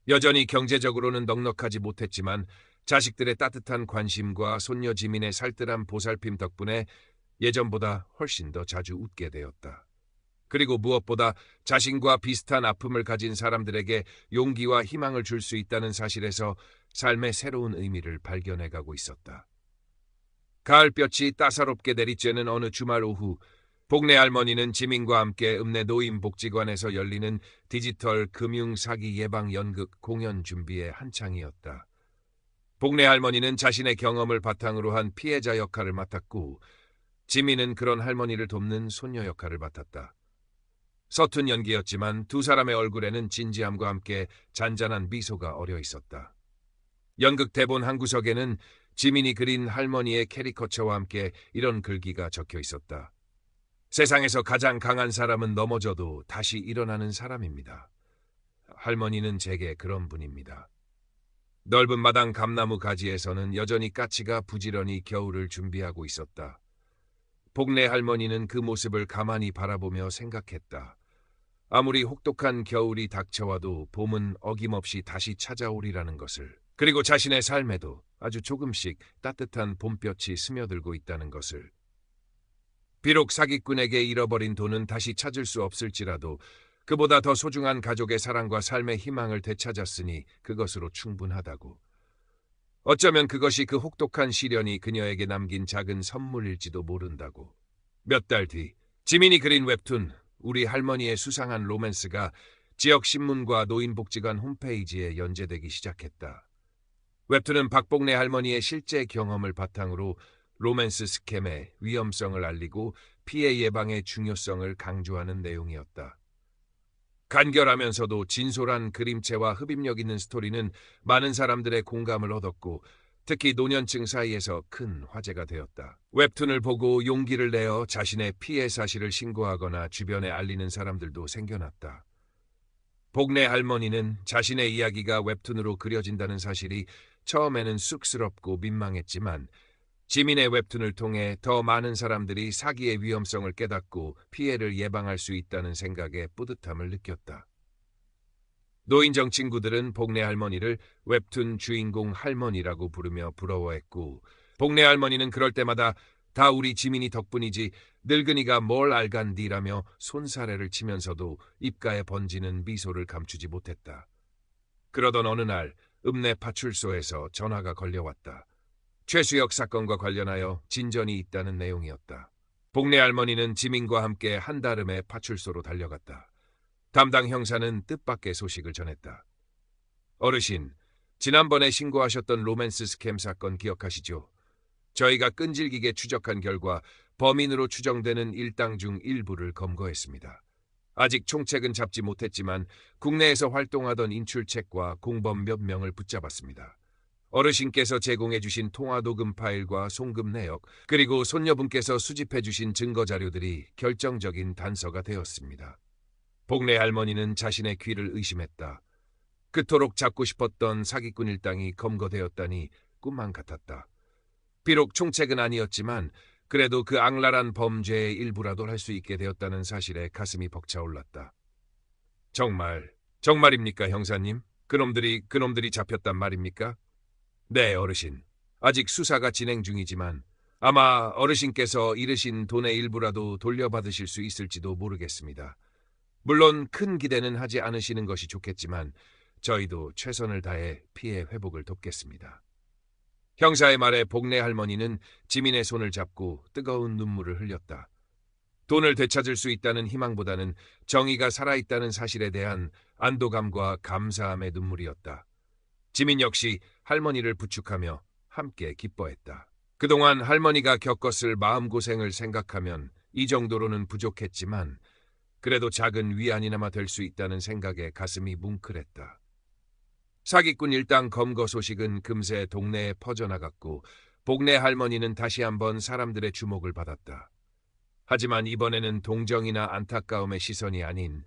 Speaker 1: 여전히 경제적으로는 넉넉하지 못했지만 자식들의 따뜻한 관심과 손녀 지민의 살뜰한 보살핌 덕분에 예전보다 훨씬 더 자주 웃게 되었다. 그리고 무엇보다 자신과 비슷한 아픔을 가진 사람들에게 용기와 희망을 줄 수 있다는 사실에서 삶의 새로운 의미를 발견해가고 있었다. 가을볕이 따사롭게 내리쬐는 어느 주말 오후, 복내 할머니는 지민과 함께 읍내 노인복지관에서 열리는 디지털 금융사기 예방 연극 공연 준비에 한창이었다. 복내 할머니는 자신의 경험을 바탕으로 한 피해자 역할을 맡았고 지민은 그런 할머니를 돕는 손녀 역할을 맡았다. 서툰 연기였지만 두 사람의 얼굴에는 진지함과 함께 잔잔한 미소가 어려 있었다. 연극 대본 한 구석에는 지민이 그린 할머니의 캐리커처와 함께 이런 글귀가 적혀 있었다. 세상에서 가장 강한 사람은 넘어져도 다시 일어나는 사람입니다. 할머니는 제게 그런 분입니다. 넓은 마당 감나무 가지에서는 여전히 까치가 부지런히 겨울을 준비하고 있었다. 복내 할머니는 그 모습을 가만히 바라보며 생각했다. 아무리 혹독한 겨울이 닥쳐와도 봄은 어김없이 다시 찾아오리라는 것을, 그리고 자신의 삶에도 아주 조금씩 따뜻한 봄볕이 스며들고 있다는 것을. 비록 사기꾼에게 잃어버린 돈은 다시 찾을 수 없을지라도 그보다 더 소중한 가족의 사랑과 삶의 희망을 되찾았으니 그것으로 충분하다고. 어쩌면 그것이 그 혹독한 시련이 그녀에게 남긴 작은 선물일지도 모른다고. 몇 달 뒤, 지민이 그린 웹툰 우리 할머니의 수상한 로맨스가 지역신문과 노인복지관 홈페이지에 연재되기 시작했다. 웹툰은 박복내 할머니의 실제 경험을 바탕으로 로맨스 스캠의 위험성을 알리고 피해 예방의 중요성을 강조하는 내용이었다. 간결하면서도 진솔한 그림체와 흡입력 있는 스토리는 많은 사람들의 공감을 얻었고 특히 노년층 사이에서 큰 화제가 되었다. 웹툰을 보고 용기를 내어 자신의 피해 사실을 신고하거나 주변에 알리는 사람들도 생겨났다. 복내 할머니는 자신의 이야기가 웹툰으로 그려진다는 사실이 처음에는 쑥스럽고 민망했지만 지민의 웹툰을 통해 더 많은 사람들이 사기의 위험성을 깨닫고 피해를 예방할 수 있다는 생각에 뿌듯함을 느꼈다. 노인정 친구들은 복내 할머니를 웹툰 주인공 할머니라고 부르며 부러워했고 복내 할머니는 그럴 때마다 다 우리 지민이 덕분이지 늙은이가 뭘 알간디라며 손사래를 치면서도 입가에 번지는 미소를 감추지 못했다. 그러던 어느 날 읍내 파출소에서 전화가 걸려왔다. 최수혁 사건과 관련하여 진전이 있다는 내용이었다. 복내 할머니는 지민과 함께 한달음에 파출소로 달려갔다. 담당 형사는 뜻밖의 소식을 전했다. 어르신, 지난번에 신고하셨던 로맨스 스캠 사건 기억하시죠? 저희가 끈질기게 추적한 결과 범인으로 추정되는 일당 중 일부를 검거했습니다. 아직 총책은 잡지 못했지만 국내에서 활동하던 인출책과 공범 몇 명을 붙잡았습니다. 어르신께서 제공해 주신 통화도금 파일과 송금 내역, 그리고 손녀분께서 수집해 주신 증거 자료들이 결정적인 단서가 되었습니다. 복래 할머니는 자신의 귀를 의심했다. 그토록 잡고 싶었던 사기꾼 일당이 검거되었다니 꿈만 같았다. 비록 총책은 아니었지만 그래도 그 악랄한 범죄의 일부라도 할 수 있게 되었다는 사실에 가슴이 벅차올랐다. 정말입니까, 형사님? 그놈들이 잡혔단 말입니까? 네, 어르신. 아직 수사가 진행 중이지만 아마 어르신께서 잃으신 돈의 일부라도 돌려받으실 수 있을지도 모르겠습니다. 물론 큰 기대는 하지 않으시는 것이 좋겠지만 저희도 최선을 다해 피해 회복을 돕겠습니다. 형사의 말에 복래 할머니는 지민의 손을 잡고 뜨거운 눈물을 흘렸다. 돈을 되찾을 수 있다는 희망보다는 정의가 살아있다는 사실에 대한 안도감과 감사함의 눈물이었다. 지민 역시 할머니를 부축하며 함께 기뻐했다. 그동안 할머니가 겪었을 마음고생을 생각하면 이 정도로는 부족했지만 그래도 작은 위안이나마 될 수 있다는 생각에 가슴이 뭉클했다. 사기꾼 일당 검거 소식은 금세 동네에 퍼져나갔고 복래 할머니는 다시 한번 사람들의 주목을 받았다. 하지만 이번에는 동정이나 안타까움의 시선이 아닌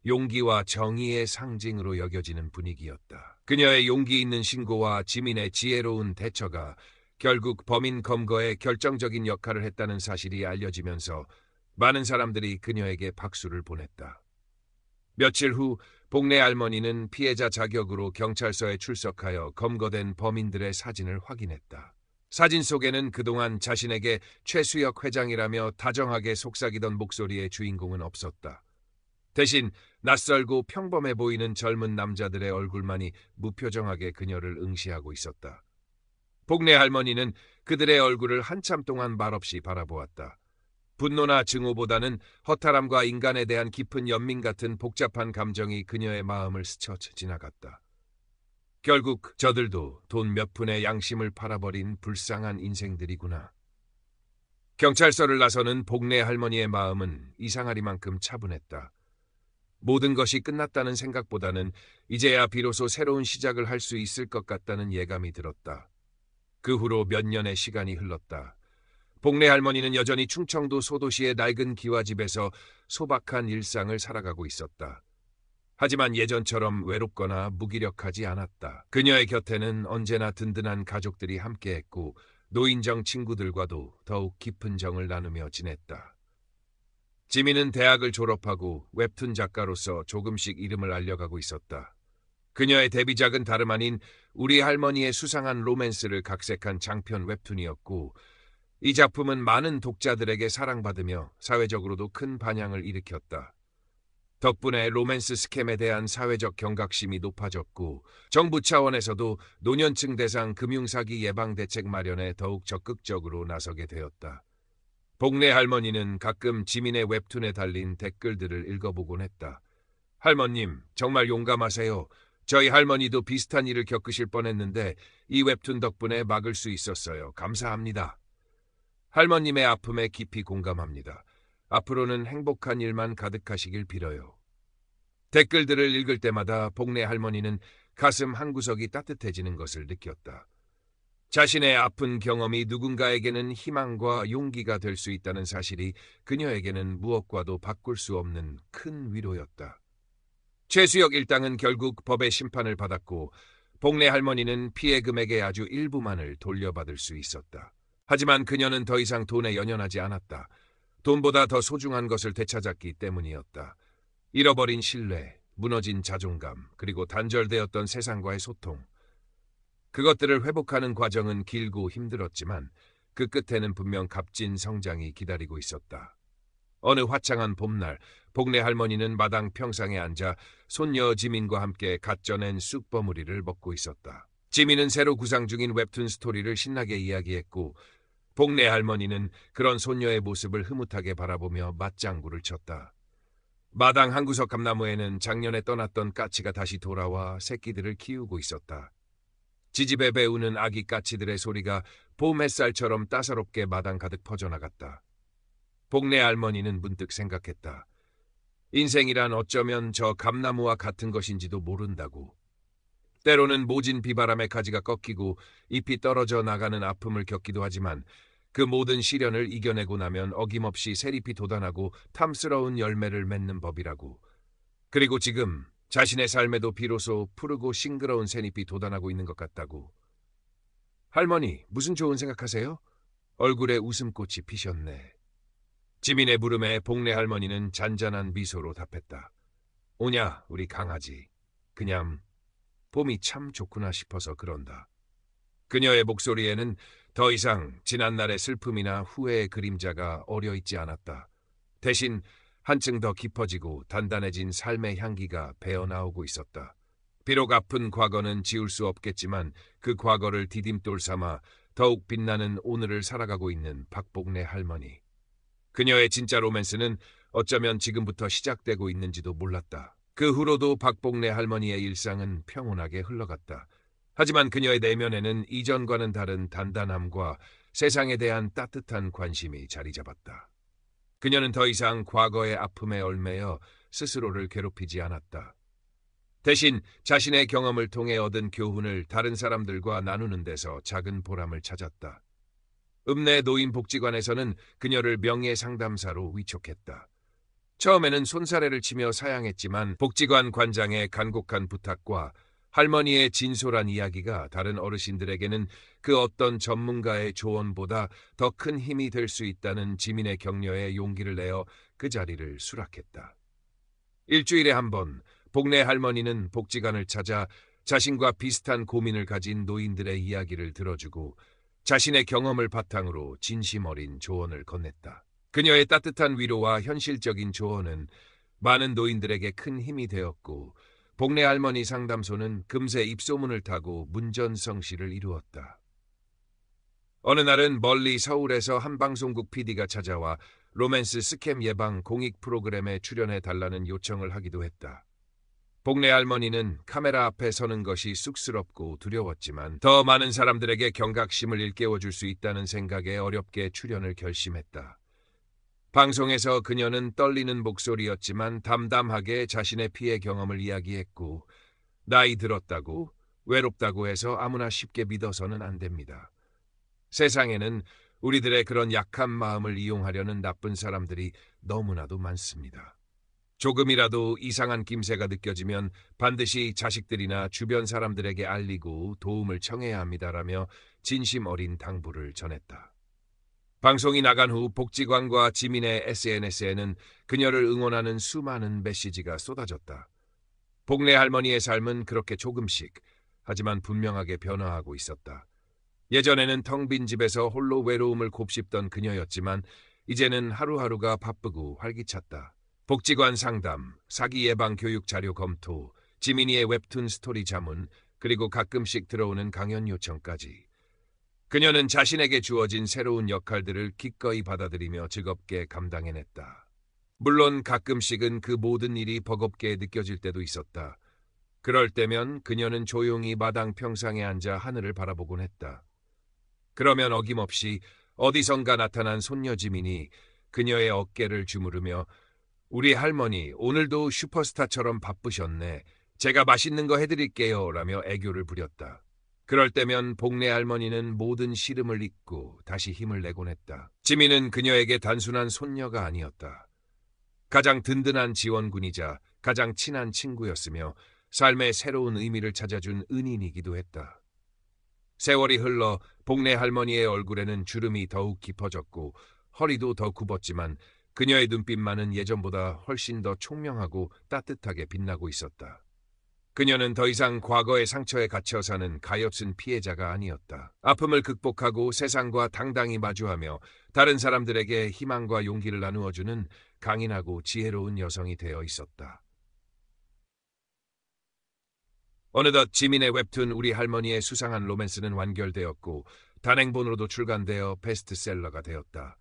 Speaker 1: 용기와 정의의 상징으로 여겨지는 분위기였다. 그녀의 용기 있는 신고와 지민의 지혜로운 대처가 결국 범인 검거에 결정적인 역할을 했다는 사실이 알려지면서 많은 사람들이 그녀에게 박수를 보냈다. 며칠 후 복래 할머니는 피해자 자격으로 경찰서에 출석하여 검거된 범인들의 사진을 확인했다. 사진 속에는 그동안 자신에게 최수혁 회장이라며 다정하게 속삭이던 목소리의 주인공은 없었다. 대신 낯설고 평범해 보이는 젊은 남자들의 얼굴만이 무표정하게 그녀를 응시하고 있었다. 복래 할머니는 그들의 얼굴을 한참 동안 말없이 바라보았다. 분노나 증오보다는 허탈함과 인간에 대한 깊은 연민 같은 복잡한 감정이 그녀의 마음을 스쳐 지나갔다. 결국 저들도 돈 몇 푼의 양심을 팔아버린 불쌍한 인생들이구나. 경찰서를 나서는 복래 할머니의 마음은 이상하리만큼 차분했다. 모든 것이 끝났다는 생각보다는 이제야 비로소 새로운 시작을 할 수 있을 것 같다는 예감이 들었다. 그 후로 몇 년의 시간이 흘렀다. 복래 할머니는 여전히 충청도 소도시의 낡은 기와집에서 소박한 일상을 살아가고 있었다. 하지만 예전처럼 외롭거나 무기력하지 않았다. 그녀의 곁에는 언제나 든든한 가족들이 함께했고 노인정 친구들과도 더욱 깊은 정을 나누며 지냈다. 지민은 대학을 졸업하고 웹툰 작가로서 조금씩 이름을 알려가고 있었다. 그녀의 데뷔작은 다름 아닌 우리 할머니의 수상한 로맨스를 각색한 장편 웹툰이었고 이 작품은 많은 독자들에게 사랑받으며 사회적으로도 큰 반향을 일으켰다. 덕분에 로맨스 스캠에 대한 사회적 경각심이 높아졌고 정부 차원에서도 노년층 대상 금융사기 예방 대책 마련에 더욱 적극적으로 나서게 되었다. 복래 할머니는 가끔 지민의 웹툰에 달린 댓글들을 읽어보곤 했다. 할머님, 정말 용감하세요. 저희 할머니도 비슷한 일을 겪으실 뻔했는데 이 웹툰 덕분에 막을 수 있었어요. 감사합니다. 할머님의 아픔에 깊이 공감합니다. 앞으로는 행복한 일만 가득하시길 빌어요. 댓글들을 읽을 때마다 복래 할머니는 가슴 한구석이 따뜻해지는 것을 느꼈다. 자신의 아픈 경험이 누군가에게는 희망과 용기가 될 수 있다는 사실이 그녀에게는 무엇과도 바꿀 수 없는 큰 위로였다. 최수혁 일당은 결국 법의 심판을 받았고 복래 할머니는 피해 금액의 아주 일부만을 돌려받을 수 있었다. 하지만 그녀는 더 이상 돈에 연연하지 않았다. 돈보다 더 소중한 것을 되찾았기 때문이었다. 잃어버린 신뢰, 무너진 자존감, 그리고 단절되었던 세상과의 소통. 그것들을 회복하는 과정은 길고 힘들었지만 그 끝에는 분명 값진 성장이 기다리고 있었다. 어느 화창한 봄날, 복래 할머니는 마당 평상에 앉아 손녀 지민과 함께 갓 쪄낸 쑥버무리를 먹고 있었다. 지민은 새로 구상 중인 웹툰 스토리를 신나게 이야기했고 복래 할머니는 그런 손녀의 모습을 흐뭇하게 바라보며 맞장구를 쳤다. 마당 한 구석 감나무에는 작년에 떠났던 까치가 다시 돌아와 새끼들을 키우고 있었다. 지집에 배우는 아기 까치들의 소리가 봄 햇살처럼 따사롭게 마당 가득 퍼져나갔다. 복내 할머니는 문득 생각했다. 인생이란 어쩌면 저 감나무와 같은 것인지도 모른다고. 때로는 모진 비바람에 가지가 꺾이고 잎이 떨어져 나가는 아픔을 겪기도 하지만 그 모든 시련을 이겨내고 나면 어김없이 새잎이 돋아나고 탐스러운 열매를 맺는 법이라고. 그리고 지금 자신의 삶에도 비로소 푸르고 싱그러운 새잎이 돋아나고 있는 것 같다고. 할머니, 무슨 좋은 생각하세요? 얼굴에 웃음꽃이 피셨네. 지민의 물음에 복내 할머니는 잔잔한 미소로 답했다. 오냐, 우리 강아지. 그냥 봄이 참 좋구나 싶어서 그런다. 그녀의 목소리에는 더 이상 지난날의 슬픔이나 후회의 그림자가 어려있지 않았다. 대신 한층 더 깊어지고 단단해진 삶의 향기가 배어나오고 있었다. 비록 아픈 과거는 지울 수 없겠지만 그 과거를 디딤돌 삼아 더욱 빛나는 오늘을 살아가고 있는 박복내 할머니. 그녀의 진짜 로맨스는 어쩌면 지금부터 시작되고 있는지도 몰랐다. 그 후로도 박복내 할머니의 일상은 평온하게 흘러갔다. 하지만 그녀의 내면에는 이전과는 다른 단단함과 세상에 대한 따뜻한 관심이 자리 잡았다. 그녀는 더 이상 과거의 아픔에 얽매여 스스로를 괴롭히지 않았다. 대신 자신의 경험을 통해 얻은 교훈을 다른 사람들과 나누는 데서 작은 보람을 찾았다. 읍내 노인복지관에서는 그녀를 명예상담사로 위촉했다. 처음에는 손사래를 치며 사양했지만 복지관 관장의 간곡한 부탁과 할머니의 진솔한 이야기가 다른 어르신들에게는 그 어떤 전문가의 조언보다 더 큰 힘이 될 수 있다는 지민의 격려에 용기를 내어 그 자리를 수락했다. 일주일에 한 번 복내 할머니는 복지관을 찾아 자신과 비슷한 고민을 가진 노인들의 이야기를 들어주고 자신의 경험을 바탕으로 진심 어린 조언을 건넸다. 그녀의 따뜻한 위로와 현실적인 조언은 많은 노인들에게 큰 힘이 되었고 복내 할머니 상담소는 금세 입소문을 타고 문전성시를 이루었다. 어느 날은 멀리 서울에서 한 방송국 PD가 찾아와 로맨스 스캠 예방 공익 프로그램에 출연해 달라는 요청을 하기도 했다. 복내 할머니는 카메라 앞에 서는 것이 쑥스럽고 두려웠지만 더 많은 사람들에게 경각심을 일깨워줄 수 있다는 생각에 어렵게 출연을 결심했다. 방송에서 그녀는 떨리는 목소리였지만 담담하게 자신의 피해 경험을 이야기했고 나이 들었다고, 외롭다고 해서 아무나 쉽게 믿어서는 안 됩니다. 세상에는 우리들의 그런 약한 마음을 이용하려는 나쁜 사람들이 너무나도 많습니다. 조금이라도 이상한 낌새가 느껴지면 반드시 자식들이나 주변 사람들에게 알리고 도움을 청해야 합니다라며 진심 어린 당부를 전했다. 방송이 나간 후 복지관과 지민의 SNS에는 그녀를 응원하는 수많은 메시지가 쏟아졌다. 복내 할머니의 삶은 그렇게 조금씩, 하지만 분명하게 변화하고 있었다. 예전에는 텅 빈 집에서 홀로 외로움을 곱씹던 그녀였지만 이제는 하루하루가 바쁘고 활기찼다. 복지관 상담, 사기 예방 교육 자료 검토, 지민이의 웹툰 스토리 자문, 그리고 가끔씩 들어오는 강연 요청까지. 그녀는 자신에게 주어진 새로운 역할들을 기꺼이 받아들이며 즐겁게 감당해냈다. 물론 가끔씩은 그 모든 일이 버겁게 느껴질 때도 있었다. 그럴 때면 그녀는 조용히 마당 평상에 앉아 하늘을 바라보곤 했다. 그러면 어김없이 어디선가 나타난 손녀 지민이 그녀의 어깨를 주무르며 우리 할머니 오늘도 슈퍼스타처럼 바쁘셨네. 제가 맛있는 거 해드릴게요 라며 애교를 부렸다. 그럴 때면 복내 할머니는 모든 시름을 잊고 다시 힘을 내곤 했다. 지민은 그녀에게 단순한 손녀가 아니었다. 가장 든든한 지원군이자 가장 친한 친구였으며 삶의 새로운 의미를 찾아준 은인이기도 했다. 세월이 흘러 복내 할머니의 얼굴에는 주름이 더욱 깊어졌고 허리도 더 굽었지만 그녀의 눈빛만은 예전보다 훨씬 더 총명하고 따뜻하게 빛나고 있었다. 그녀는 더 이상 과거의 상처에 갇혀 사는 가엾은 피해자가 아니었다. 아픔을 극복하고 세상과 당당히 마주하며 다른 사람들에게 희망과 용기를 나누어주는 강인하고 지혜로운 여성이 되어 있었다. 어느덧 지민의 웹툰 우리 할머니의 수상한 로맨스는 완결되었고 단행본으로도 출간되어 베스트셀러가 되었다.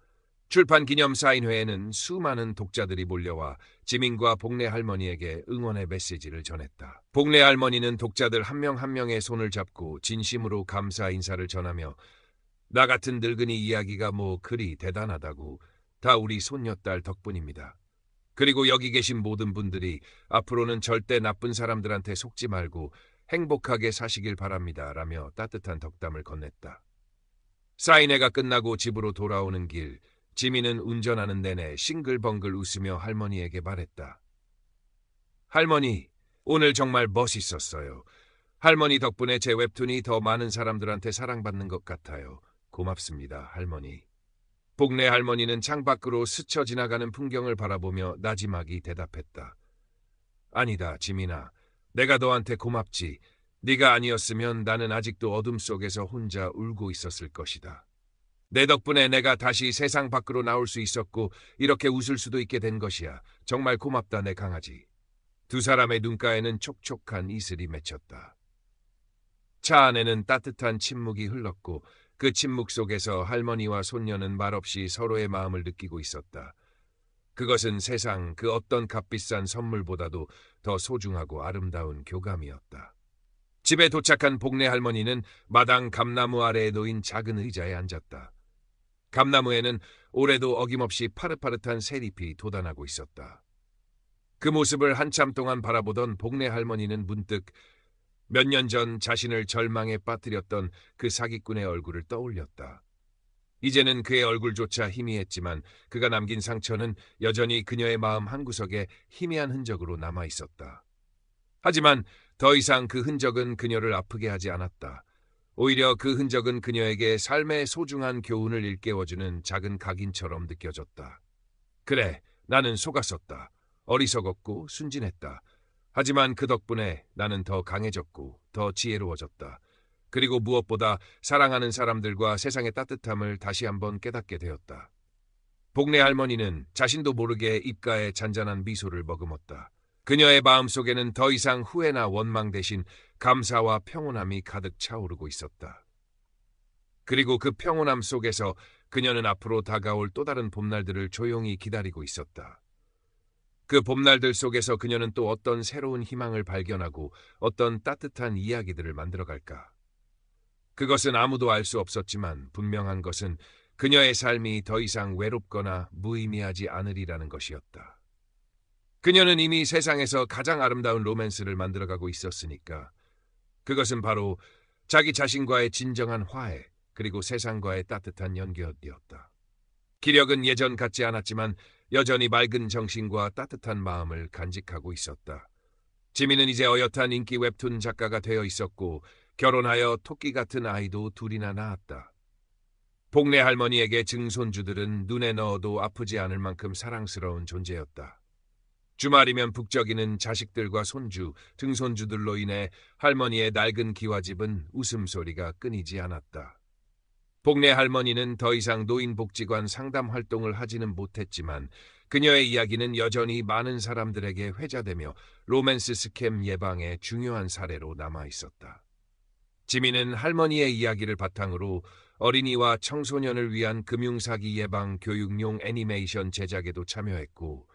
Speaker 1: 출판 기념 사인회에는 수많은 독자들이 몰려와 지민과 복래 할머니에게 응원의 메시지를 전했다. 복래 할머니는 독자들 한 명 한 명의 손을 잡고 진심으로 감사 인사를 전하며 나 같은 늙은이 이야기가 뭐 그리 대단하다고, 다 우리 손녀딸 덕분입니다. 그리고 여기 계신 모든 분들이 앞으로는 절대 나쁜 사람들한테 속지 말고 행복하게 사시길 바랍니다. 라며 따뜻한 덕담을 건넸다. 사인회가 끝나고 집으로 돌아오는 길, 지민은 운전하는 내내 싱글벙글 웃으며 할머니에게 말했다. 할머니, 오늘 정말 멋있었어요. 할머니 덕분에 제 웹툰이 더 많은 사람들한테 사랑받는 것 같아요. 고맙습니다, 할머니. 복래 할머니는 창밖으로 스쳐 지나가는 풍경을 바라보며 나지막이 대답했다. 아니다, 지민아. 내가 너한테 고맙지. 네가 아니었으면 나는 아직도 어둠 속에서 혼자 울고 있었을 것이다. 내 덕분에 내가 다시 세상 밖으로 나올 수 있었고 이렇게 웃을 수도 있게 된 것이야. 정말 고맙다, 내 강아지. 두 사람의 눈가에는 촉촉한 이슬이 맺혔다. 차 안에는 따뜻한 침묵이 흘렀고 그 침묵 속에서 할머니와 손녀는 말없이 서로의 마음을 느끼고 있었다. 그것은 세상 그 어떤 값비싼 선물보다도 더 소중하고 아름다운 교감이었다. 집에 도착한 복래 할머니는 마당 감나무 아래에 놓인 작은 의자에 앉았다. 감나무에는 올해도 어김없이 파릇파릇한 새잎이 돋아나고 있었다. 그 모습을 한참 동안 바라보던 복래 할머니는 문득 몇 년 전 자신을 절망에 빠뜨렸던 그 사기꾼의 얼굴을 떠올렸다. 이제는 그의 얼굴조차 희미했지만 그가 남긴 상처는 여전히 그녀의 마음 한구석에 희미한 흔적으로 남아 있었다. 하지만 더 이상 그 흔적은 그녀를 아프게 하지 않았다. 오히려 그 흔적은 그녀에게 삶의 소중한 교훈을 일깨워주는 작은 각인처럼 느껴졌다. 그래, 나는 속았었다. 어리석었고 순진했다. 하지만 그 덕분에 나는 더 강해졌고 더 지혜로워졌다. 그리고 무엇보다 사랑하는 사람들과 세상의 따뜻함을 다시 한번 깨닫게 되었다. 복래 할머니는 자신도 모르게 입가에 잔잔한 미소를 머금었다. 그녀의 마음속에는 더 이상 후회나 원망 대신 감사와 평온함이 가득 차오르고 있었다. 그리고 그 평온함 속에서 그녀는 앞으로 다가올 또 다른 봄날들을 조용히 기다리고 있었다. 그 봄날들 속에서 그녀는 또 어떤 새로운 희망을 발견하고 어떤 따뜻한 이야기들을 만들어갈까. 그것은 아무도 알 수 없었지만 분명한 것은 그녀의 삶이 더 이상 외롭거나 무의미하지 않으리라는 것이었다. 그녀는 이미 세상에서 가장 아름다운 로맨스를 만들어가고 있었으니까. 그것은 바로 자기 자신과의 진정한 화해, 그리고 세상과의 따뜻한 연결이었다. 기력은 예전 같지 않았지만 여전히 맑은 정신과 따뜻한 마음을 간직하고 있었다. 지민은 이제 어엿한 인기 웹툰 작가가 되어 있었고 결혼하여 토끼 같은 아이도 둘이나 낳았다. 복래 할머니에게 증손주들은 눈에 넣어도 아프지 않을 만큼 사랑스러운 존재였다. 주말이면 북적이는 자식들과 손주, 증손주들로 인해 할머니의 낡은 기와집은 웃음소리가 끊이지 않았다. 복래 할머니는 더 이상 노인복지관 상담 활동을 하지는 못했지만 그녀의 이야기는 여전히 많은 사람들에게 회자되며 로맨스 스캠 예방의 중요한 사례로 남아 있었다. 지민은 할머니의 이야기를 바탕으로 어린이와 청소년을 위한 금융사기 예방 교육용 애니메이션 제작에도 참여했고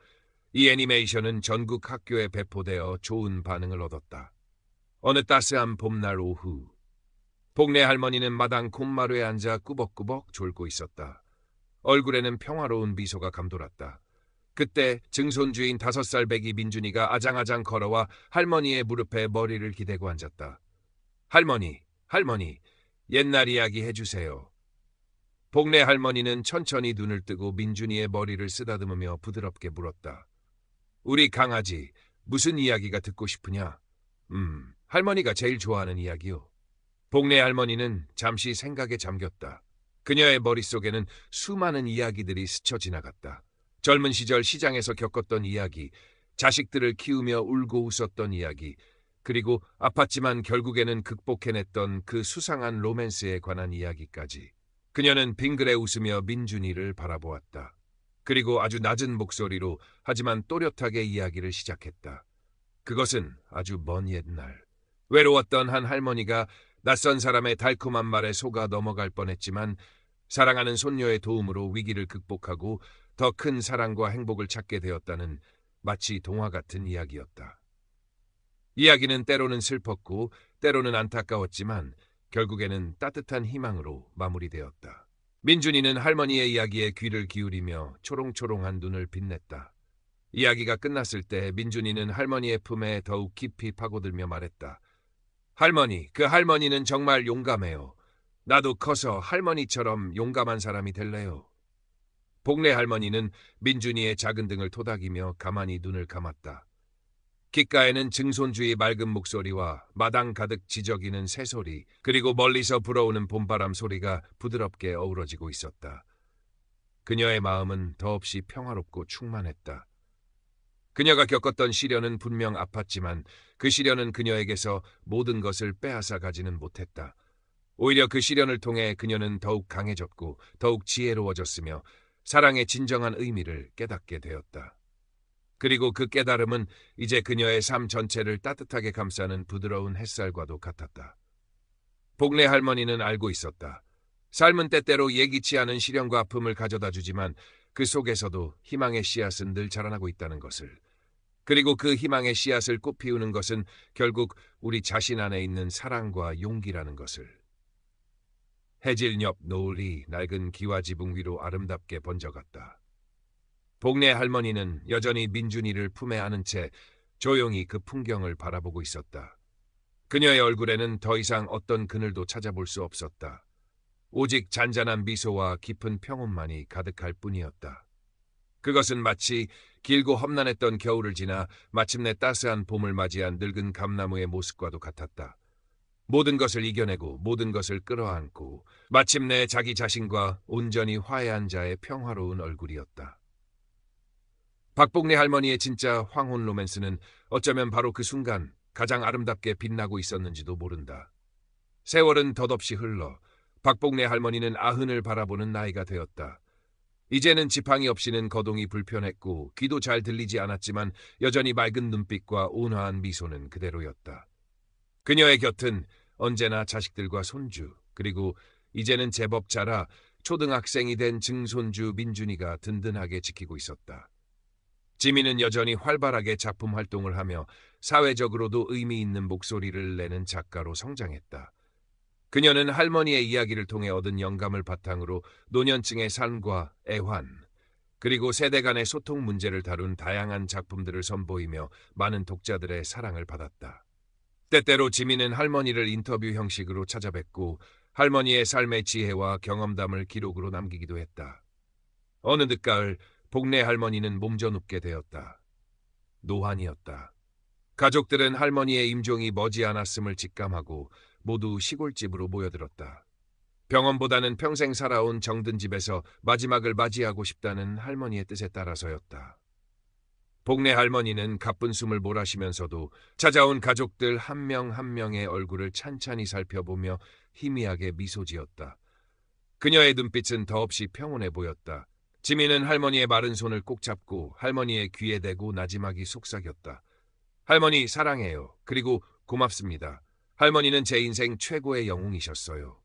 Speaker 1: 이 애니메이션은 전국 학교에 배포되어 좋은 반응을 얻었다. 어느 따스한 봄날 오후, 복래 할머니는 마당 콩마루에 앉아 꾸벅꾸벅 졸고 있었다. 얼굴에는 평화로운 미소가 감돌았다. 그때 증손주인 5살 배기 민준이가 아장아장 걸어와 할머니의 무릎에 머리를 기대고 앉았다. 할머니, 할머니, 옛날 이야기 해주세요. 복래 할머니는 천천히 눈을 뜨고 민준이의 머리를 쓰다듬으며 부드럽게 물었다. 우리 강아지, 무슨 이야기가 듣고 싶으냐? 할머니가 제일 좋아하는 이야기요. 복래 할머니는 잠시 생각에 잠겼다. 그녀의 머릿속에는 수많은 이야기들이 스쳐 지나갔다. 젊은 시절 시장에서 겪었던 이야기, 자식들을 키우며 울고 웃었던 이야기, 그리고 아팠지만 결국에는 극복해냈던 그 수상한 로맨스에 관한 이야기까지. 그녀는 빙그레 웃으며 민준이를 바라보았다. 그리고 아주 낮은 목소리로 하지만 또렷하게 이야기를 시작했다. 그것은 아주 먼 옛날. 외로웠던 한 할머니가 낯선 사람의 달콤한 말에 속아 넘어갈 뻔했지만 사랑하는 손녀의 도움으로 위기를 극복하고 더 큰 사랑과 행복을 찾게 되었다는 마치 동화 같은 이야기였다. 이야기는 때로는 슬펐고 때로는 안타까웠지만 결국에는 따뜻한 희망으로 마무리되었다. 민준이는 할머니의 이야기에 귀를 기울이며 초롱초롱한 눈을 빛냈다. 이야기가 끝났을 때 민준이는 할머니의 품에 더욱 깊이 파고들며 말했다. 할머니, 그 할머니는 정말 용감해요. 나도 커서 할머니처럼 용감한 사람이 될래요. 복래 할머니는 민준이의 작은 등을 토닥이며 가만히 눈을 감았다. 귓가에는 증손주의 맑은 목소리와 마당 가득 지저귀는 새소리, 그리고 멀리서 불어오는 봄바람 소리가 부드럽게 어우러지고 있었다. 그녀의 마음은 더없이 평화롭고 충만했다. 그녀가 겪었던 시련은 분명 아팠지만 그 시련은 그녀에게서 모든 것을 빼앗아 가지는 못했다. 오히려 그 시련을 통해 그녀는 더욱 강해졌고 더욱 지혜로워졌으며 사랑의 진정한 의미를 깨닫게 되었다. 그리고 그 깨달음은 이제 그녀의 삶 전체를 따뜻하게 감싸는 부드러운 햇살과도 같았다. 복래 할머니는 알고 있었다. 삶은 때때로 예기치 않은 시련과 아픔을 가져다 주지만 그 속에서도 희망의 씨앗은 늘 자라나고 있다는 것을. 그리고 그 희망의 씨앗을 꽃피우는 것은 결국 우리 자신 안에 있는 사랑과 용기라는 것을. 해질 옆 노을이 낡은 기와지붕 위로 아름답게 번져갔다. 복래 할머니는 여전히 민준이를 품에 안은 채 조용히 그 풍경을 바라보고 있었다. 그녀의 얼굴에는 더 이상 어떤 그늘도 찾아볼 수 없었다. 오직 잔잔한 미소와 깊은 평온만이 가득할 뿐이었다. 그것은 마치 길고 험난했던 겨울을 지나 마침내 따스한 봄을 맞이한 늙은 감나무의 모습과도 같았다. 모든 것을 이겨내고 모든 것을 끌어안고 마침내 자기 자신과 온전히 화해한 자의 평화로운 얼굴이었다. 박복래 할머니의 진짜 황혼 로맨스는 어쩌면 바로 그 순간 가장 아름답게 빛나고 있었는지도 모른다. 세월은 덧없이 흘러 박복래 할머니는 아흔을 바라보는 나이가 되었다. 이제는 지팡이 없이는 거동이 불편했고 귀도 잘 들리지 않았지만 여전히 맑은 눈빛과 온화한 미소는 그대로였다. 그녀의 곁은 언제나 자식들과 손주, 그리고 이제는 제법 자라 초등학생이 된 증손주 민준이가 든든하게 지키고 있었다. 지민은 여전히 활발하게 작품 활동을 하며 사회적으로도 의미 있는 목소리를 내는 작가로 성장했다. 그녀는 할머니의 이야기를 통해 얻은 영감을 바탕으로 노년층의 삶과 애환, 그리고 세대 간의 소통 문제를 다룬 다양한 작품들을 선보이며 많은 독자들의 사랑을 받았다. 때때로 지민은 할머니를 인터뷰 형식으로 찾아뵙고 할머니의 삶의 지혜와 경험담을 기록으로 남기기도 했다. 어느 늦가을 복래 할머니는 몸져 눕게 되었다. 노환이었다. 가족들은 할머니의 임종이 머지않았음을 직감하고 모두 시골집으로 모여들었다. 병원보다는 평생 살아온 정든 집에서 마지막을 맞이하고 싶다는 할머니의 뜻에 따라서였다. 복래 할머니는 가쁜 숨을 몰아쉬면서도 찾아온 가족들 한 명 한 명의 얼굴을 찬찬히 살펴보며 희미하게 미소 지었다. 그녀의 눈빛은 더없이 평온해 보였다. 지민은 할머니의 마른 손을 꼭 잡고 할머니의 귀에 대고 나지막이 속삭였다. 할머니 사랑해요. 그리고 고맙습니다. 할머니는 제 인생 최고의 영웅이셨어요.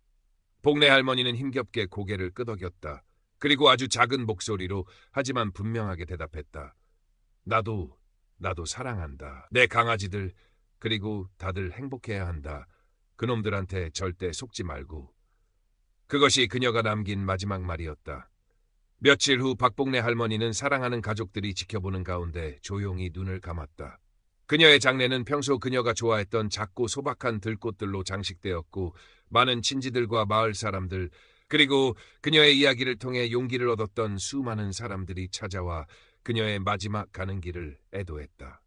Speaker 1: 복래 할머니는 힘겹게 고개를 끄덕였다. 그리고 아주 작은 목소리로 하지만 분명하게 대답했다. 나도 사랑한다. 내 강아지들, 그리고 다들 행복해야 한다. 그놈들한테 절대 속지 말고. 그것이 그녀가 남긴 마지막 말이었다. 며칠 후 박복래 할머니는 사랑하는 가족들이 지켜보는 가운데 조용히 눈을 감았다. 그녀의 장례는 평소 그녀가 좋아했던 작고 소박한 들꽃들로 장식되었고 많은 친지들과 마을 사람들, 그리고 그녀의 이야기를 통해 용기를 얻었던 수많은 사람들이 찾아와 그녀의 마지막 가는 길을 애도했다.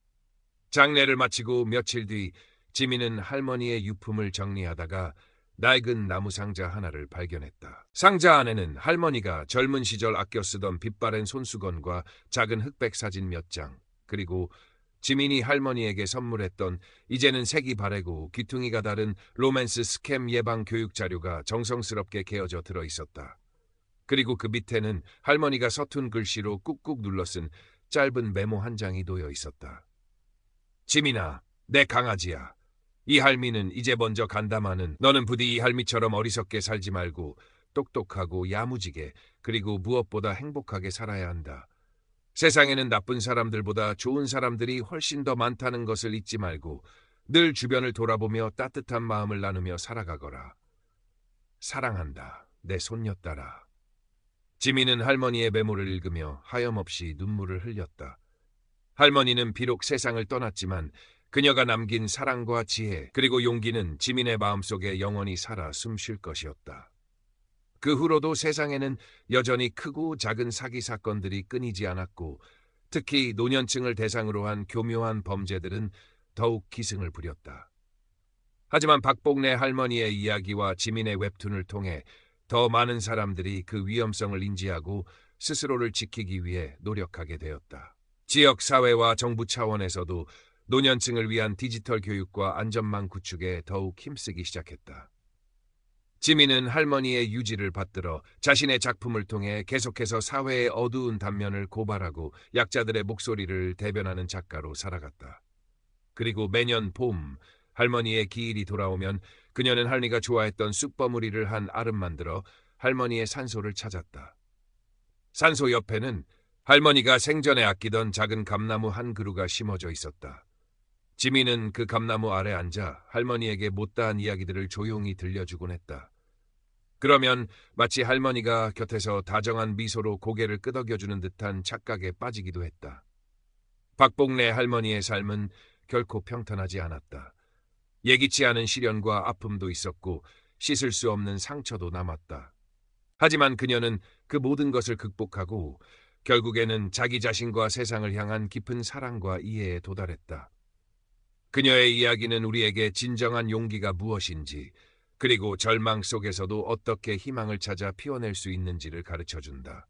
Speaker 1: 장례를 마치고 며칠 뒤 지민은 할머니의 유품을 정리하다가 낡은 나무 상자 하나를 발견했다. 상자 안에는 할머니가 젊은 시절 아껴 쓰던 빛바랜 손수건과 작은 흑백 사진 몇 장, 그리고 지민이 할머니에게 선물했던 이제는 색이 바래고 귀퉁이가 다른 로맨스 스캠 예방 교육 자료가 정성스럽게 개어져 들어 있었다. 그리고 그 밑에는 할머니가 서툰 글씨로 꾹꾹 눌러 쓴 짧은 메모 한 장이 놓여 있었다. 지민아, 내 강아지야. 이 할미는 이제 먼저 간다마는 너는 부디 이 할미처럼 어리석게 살지 말고 똑똑하고 야무지게 그리고 무엇보다 행복하게 살아야 한다. 세상에는 나쁜 사람들보다 좋은 사람들이 훨씬 더 많다는 것을 잊지 말고 늘 주변을 돌아보며 따뜻한 마음을 나누며 살아가거라. 사랑한다. 내 손녀딸아. 지민은 할머니의 메모를 읽으며 하염없이 눈물을 흘렸다. 할머니는 비록 세상을 떠났지만 그녀가 남긴 사랑과 지혜 그리고 용기는 지민의 마음속에 영원히 살아 숨쉴 것이었다. 그 후로도 세상에는 여전히 크고 작은 사기 사건들이 끊이지 않았고 특히 노년층을 대상으로 한 교묘한 범죄들은 더욱 기승을 부렸다. 하지만 박복래 할머니의 이야기와 지민의 웹툰을 통해 더 많은 사람들이 그 위험성을 인지하고 스스로를 지키기 위해 노력하게 되었다. 지역 사회와 정부 차원에서도 노년층을 위한 디지털 교육과 안전망 구축에 더욱 힘쓰기 시작했다. 지민은 할머니의 유지를 받들어 자신의 작품을 통해 계속해서 사회의 어두운 단면을 고발하고 약자들의 목소리를 대변하는 작가로 살아갔다. 그리고 매년 봄 할머니의 기일이 돌아오면 그녀는 할머니가 좋아했던 쑥버무리를 한 알을 만들어 할머니의 산소를 찾았다. 산소 옆에는 할머니가 생전에 아끼던 작은 감나무 한 그루가 심어져 있었다. 지민은 그 감나무 아래 앉아 할머니에게 못다한 이야기들을 조용히 들려주곤 했다. 그러면 마치 할머니가 곁에서 다정한 미소로 고개를 끄덕여주는 듯한 착각에 빠지기도 했다. 박복래 할머니의 삶은 결코 평탄하지 않았다. 예기치 않은 시련과 아픔도 있었고 씻을 수 없는 상처도 남았다. 하지만 그녀는 그 모든 것을 극복하고 결국에는 자기 자신과 세상을 향한 깊은 사랑과 이해에 도달했다. 그녀의 이야기는 우리에게 진정한 용기가 무엇인지 그리고 절망 속에서도 어떻게 희망을 찾아 피워낼 수 있는지를 가르쳐준다.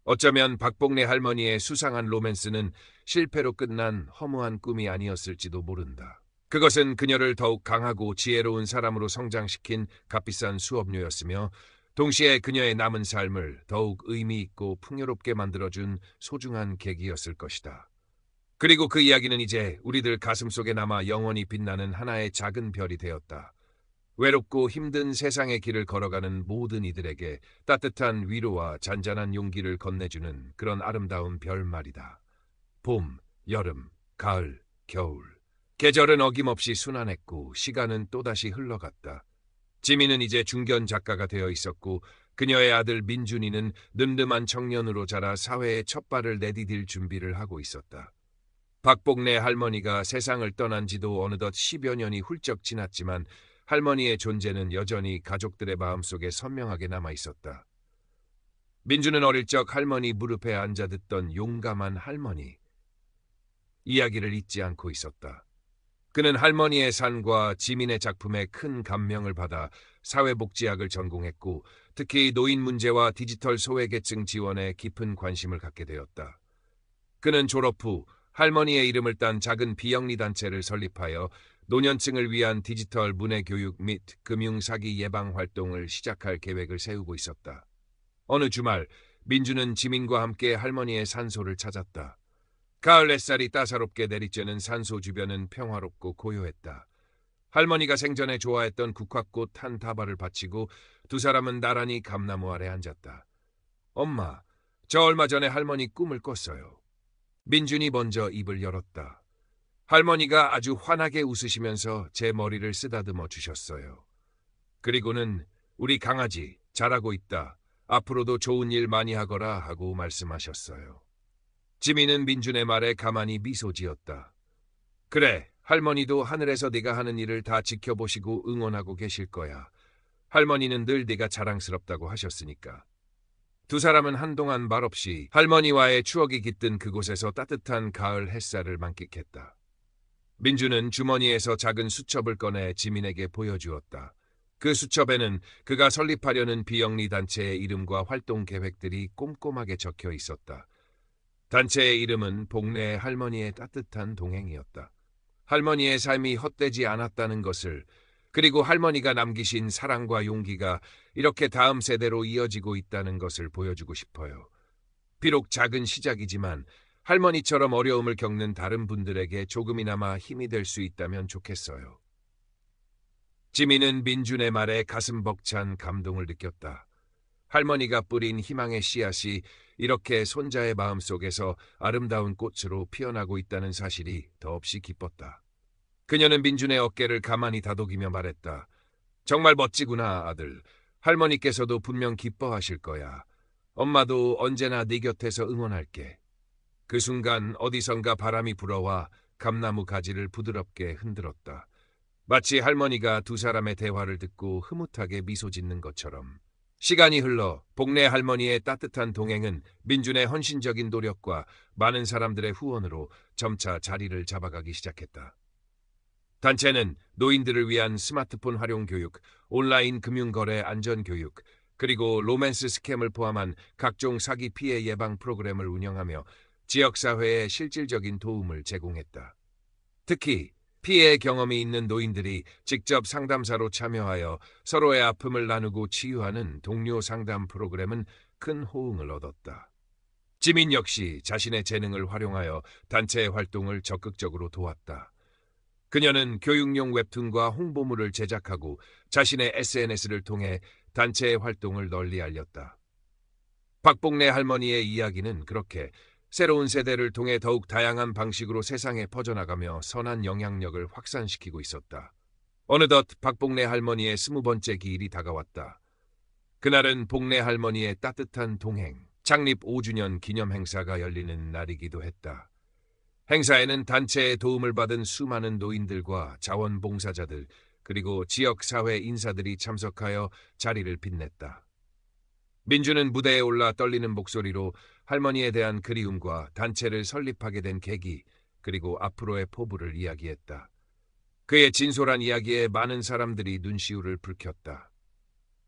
Speaker 1: 어쩌면 박복래 할머니의 수상한 로맨스는 실패로 끝난 허무한 꿈이 아니었을지도 모른다. 그것은 그녀를 더욱 강하고 지혜로운 사람으로 성장시킨 값비싼 수업료였으며 동시에 그녀의 남은 삶을 더욱 의미 있고 풍요롭게 만들어준 소중한 계기였을 것이다. 그리고 그 이야기는 이제 우리들 가슴속에 남아 영원히 빛나는 하나의 작은 별이 되었다. 외롭고 힘든 세상의 길을 걸어가는 모든 이들에게 따뜻한 위로와 잔잔한 용기를 건네주는 그런 아름다운 별 말이다. 봄, 여름, 가을, 겨울. 계절은 어김없이 순환했고 시간은 또다시 흘러갔다. 지민은 이제 중견 작가가 되어 있었고 그녀의 아들 민준이는 늠름한 청년으로 자라 사회에 첫 발을 내디딜 준비를 하고 있었다. 박복래 할머니가 세상을 떠난 지도 어느덧 10여 년이 훌쩍 지났지만 할머니의 존재는 여전히 가족들의 마음속에 선명하게 남아 있었다. 민준은 어릴 적 할머니 무릎에 앉아 듣던 용감한 할머니 이야기를 잊지 않고 있었다. 그는 할머니의 산과 지민의 작품에 큰 감명을 받아 사회복지학을 전공했고 특히 노인 문제와 디지털 소외계층 지원에 깊은 관심을 갖게 되었다. 그는 졸업 후 할머니의 이름을 딴 작은 비영리 단체를 설립하여 노년층을 위한 디지털 문해 교육 및 금융 사기 예방 활동을 시작할 계획을 세우고 있었다. 어느 주말 민주는 지민과 함께 할머니의 산소를 찾았다. 가을 햇살이 따사롭게 내리쬐는 산소 주변은 평화롭고 고요했다. 할머니가 생전에 좋아했던 국화꽃 한 다발을 바치고 두 사람은 나란히 감나무 아래 앉았다. 엄마, 저 얼마 전에 할머니 꿈을 꿨어요. 민준이 먼저 입을 열었다. 할머니가 아주 환하게 웃으시면서 제 머리를 쓰다듬어 주셨어요. 그리고는 우리 강아지 잘하고 있다. 앞으로도 좋은 일 많이 하거라 하고 말씀하셨어요. 지민은 민준의 말에 가만히 미소 지었다. 그래, 할머니도 하늘에서 네가 하는 일을 다 지켜보시고 응원하고 계실 거야. 할머니는 늘 네가 자랑스럽다고 하셨으니까. 두 사람은 한동안 말없이 할머니와의 추억이 깃든 그곳에서 따뜻한 가을 햇살을 만끽했다. 민주는 주머니에서 작은 수첩을 꺼내 지민에게 보여주었다. 그 수첩에는 그가 설립하려는 비영리 단체의 이름과 활동 계획들이 꼼꼼하게 적혀 있었다. 단체의 이름은 복래 할머니의 따뜻한 동행이었다. 할머니의 삶이 헛되지 않았다는 것을, 그리고 할머니가 남기신 사랑과 용기가 이렇게 다음 세대로 이어지고 있다는 것을 보여주고 싶어요. 비록 작은 시작이지만 할머니처럼 어려움을 겪는 다른 분들에게 조금이나마 힘이 될 수 있다면 좋겠어요. 지민은 민준의 말에 가슴 벅찬 감동을 느꼈다. 할머니가 뿌린 희망의 씨앗이 이렇게 손자의 마음속에서 아름다운 꽃으로 피어나고 있다는 사실이 더없이 기뻤다. 그녀는 민준의 어깨를 가만히 다독이며 말했다. 정말 멋지구나, 아들. 할머니께서도 분명 기뻐하실 거야. 엄마도 언제나 네 곁에서 응원할게. 그 순간 어디선가 바람이 불어와 감나무 가지를 부드럽게 흔들었다. 마치 할머니가 두 사람의 대화를 듣고 흐뭇하게 미소 짓는 것처럼. 시간이 흘러 복내 할머니의 따뜻한 동행은 민준의 헌신적인 노력과 많은 사람들의 후원으로 점차 자리를 잡아가기 시작했다. 단체는 노인들을 위한 스마트폰 활용 교육, 온라인 금융거래 안전 교육, 그리고 로맨스 스캠을 포함한 각종 사기 피해 예방 프로그램을 운영하며 지역사회에 실질적인 도움을 제공했다. 특히 피해 경험이 있는 노인들이 직접 상담사로 참여하여 서로의 아픔을 나누고 치유하는 동료 상담 프로그램은 큰 호응을 얻었다. 지민 역시 자신의 재능을 활용하여 단체의 활동을 적극적으로 도왔다. 그녀는 교육용 웹툰과 홍보물을 제작하고 자신의 SNS를 통해 단체의 활동을 널리 알렸다. 박복래 할머니의 이야기는 그렇게 새로운 세대를 통해 더욱 다양한 방식으로 세상에 퍼져나가며 선한 영향력을 확산시키고 있었다. 어느덧 박복래 할머니의 20번째 기일이 다가왔다. 그날은 복래 할머니의 따뜻한 동행, 창립 5주년 기념 행사가 열리는 날이기도 했다. 행사에는 단체의 도움을 받은 수많은 노인들과 자원봉사자들, 그리고 지역사회 인사들이 참석하여 자리를 빛냈다. 민주는 무대에 올라 떨리는 목소리로 할머니에 대한 그리움과 단체를 설립하게 된 계기, 그리고 앞으로의 포부를 이야기했다. 그의 진솔한 이야기에 많은 사람들이 눈시울을 붉혔다.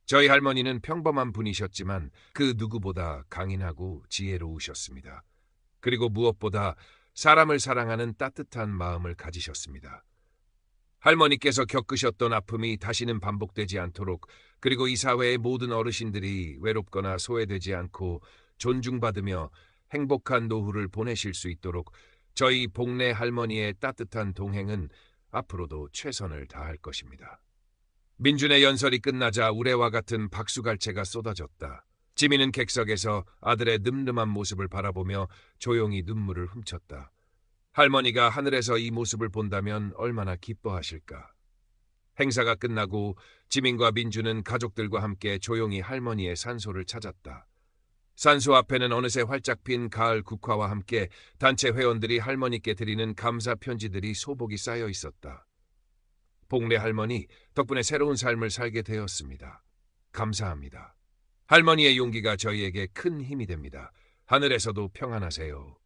Speaker 1: 저희 할머니는 평범한 분이셨지만 그 누구보다 강인하고 지혜로우셨습니다. 그리고 무엇보다 사람을 사랑하는 따뜻한 마음을 가지셨습니다. 할머니께서 겪으셨던 아픔이 다시는 반복되지 않도록, 그리고 이 사회의 모든 어르신들이 외롭거나 소외되지 않고 존중받으며 행복한 노후를 보내실 수 있도록 저희 복래 할머니의 따뜻한 동행은 앞으로도 최선을 다할 것입니다. 민준의 연설이 끝나자 우레와 같은 박수갈채가 쏟아졌다. 지민은 객석에서 아들의 늠름한 모습을 바라보며 조용히 눈물을 훔쳤다. 할머니가 하늘에서 이 모습을 본다면 얼마나 기뻐하실까. 행사가 끝나고 지민과 민주는 가족들과 함께 조용히 할머니의 산소를 찾았다. 산소 앞에는 어느새 활짝 핀 가을 국화와 함께 단체 회원들이 할머니께 드리는 감사 편지들이 소복이 쌓여 있었다. 복래 할머니, 덕분에 새로운 삶을 살게 되었습니다. 감사합니다. 할머니의 용기가 저희에게 큰 힘이 됩니다. 하늘에서도 평안하세요.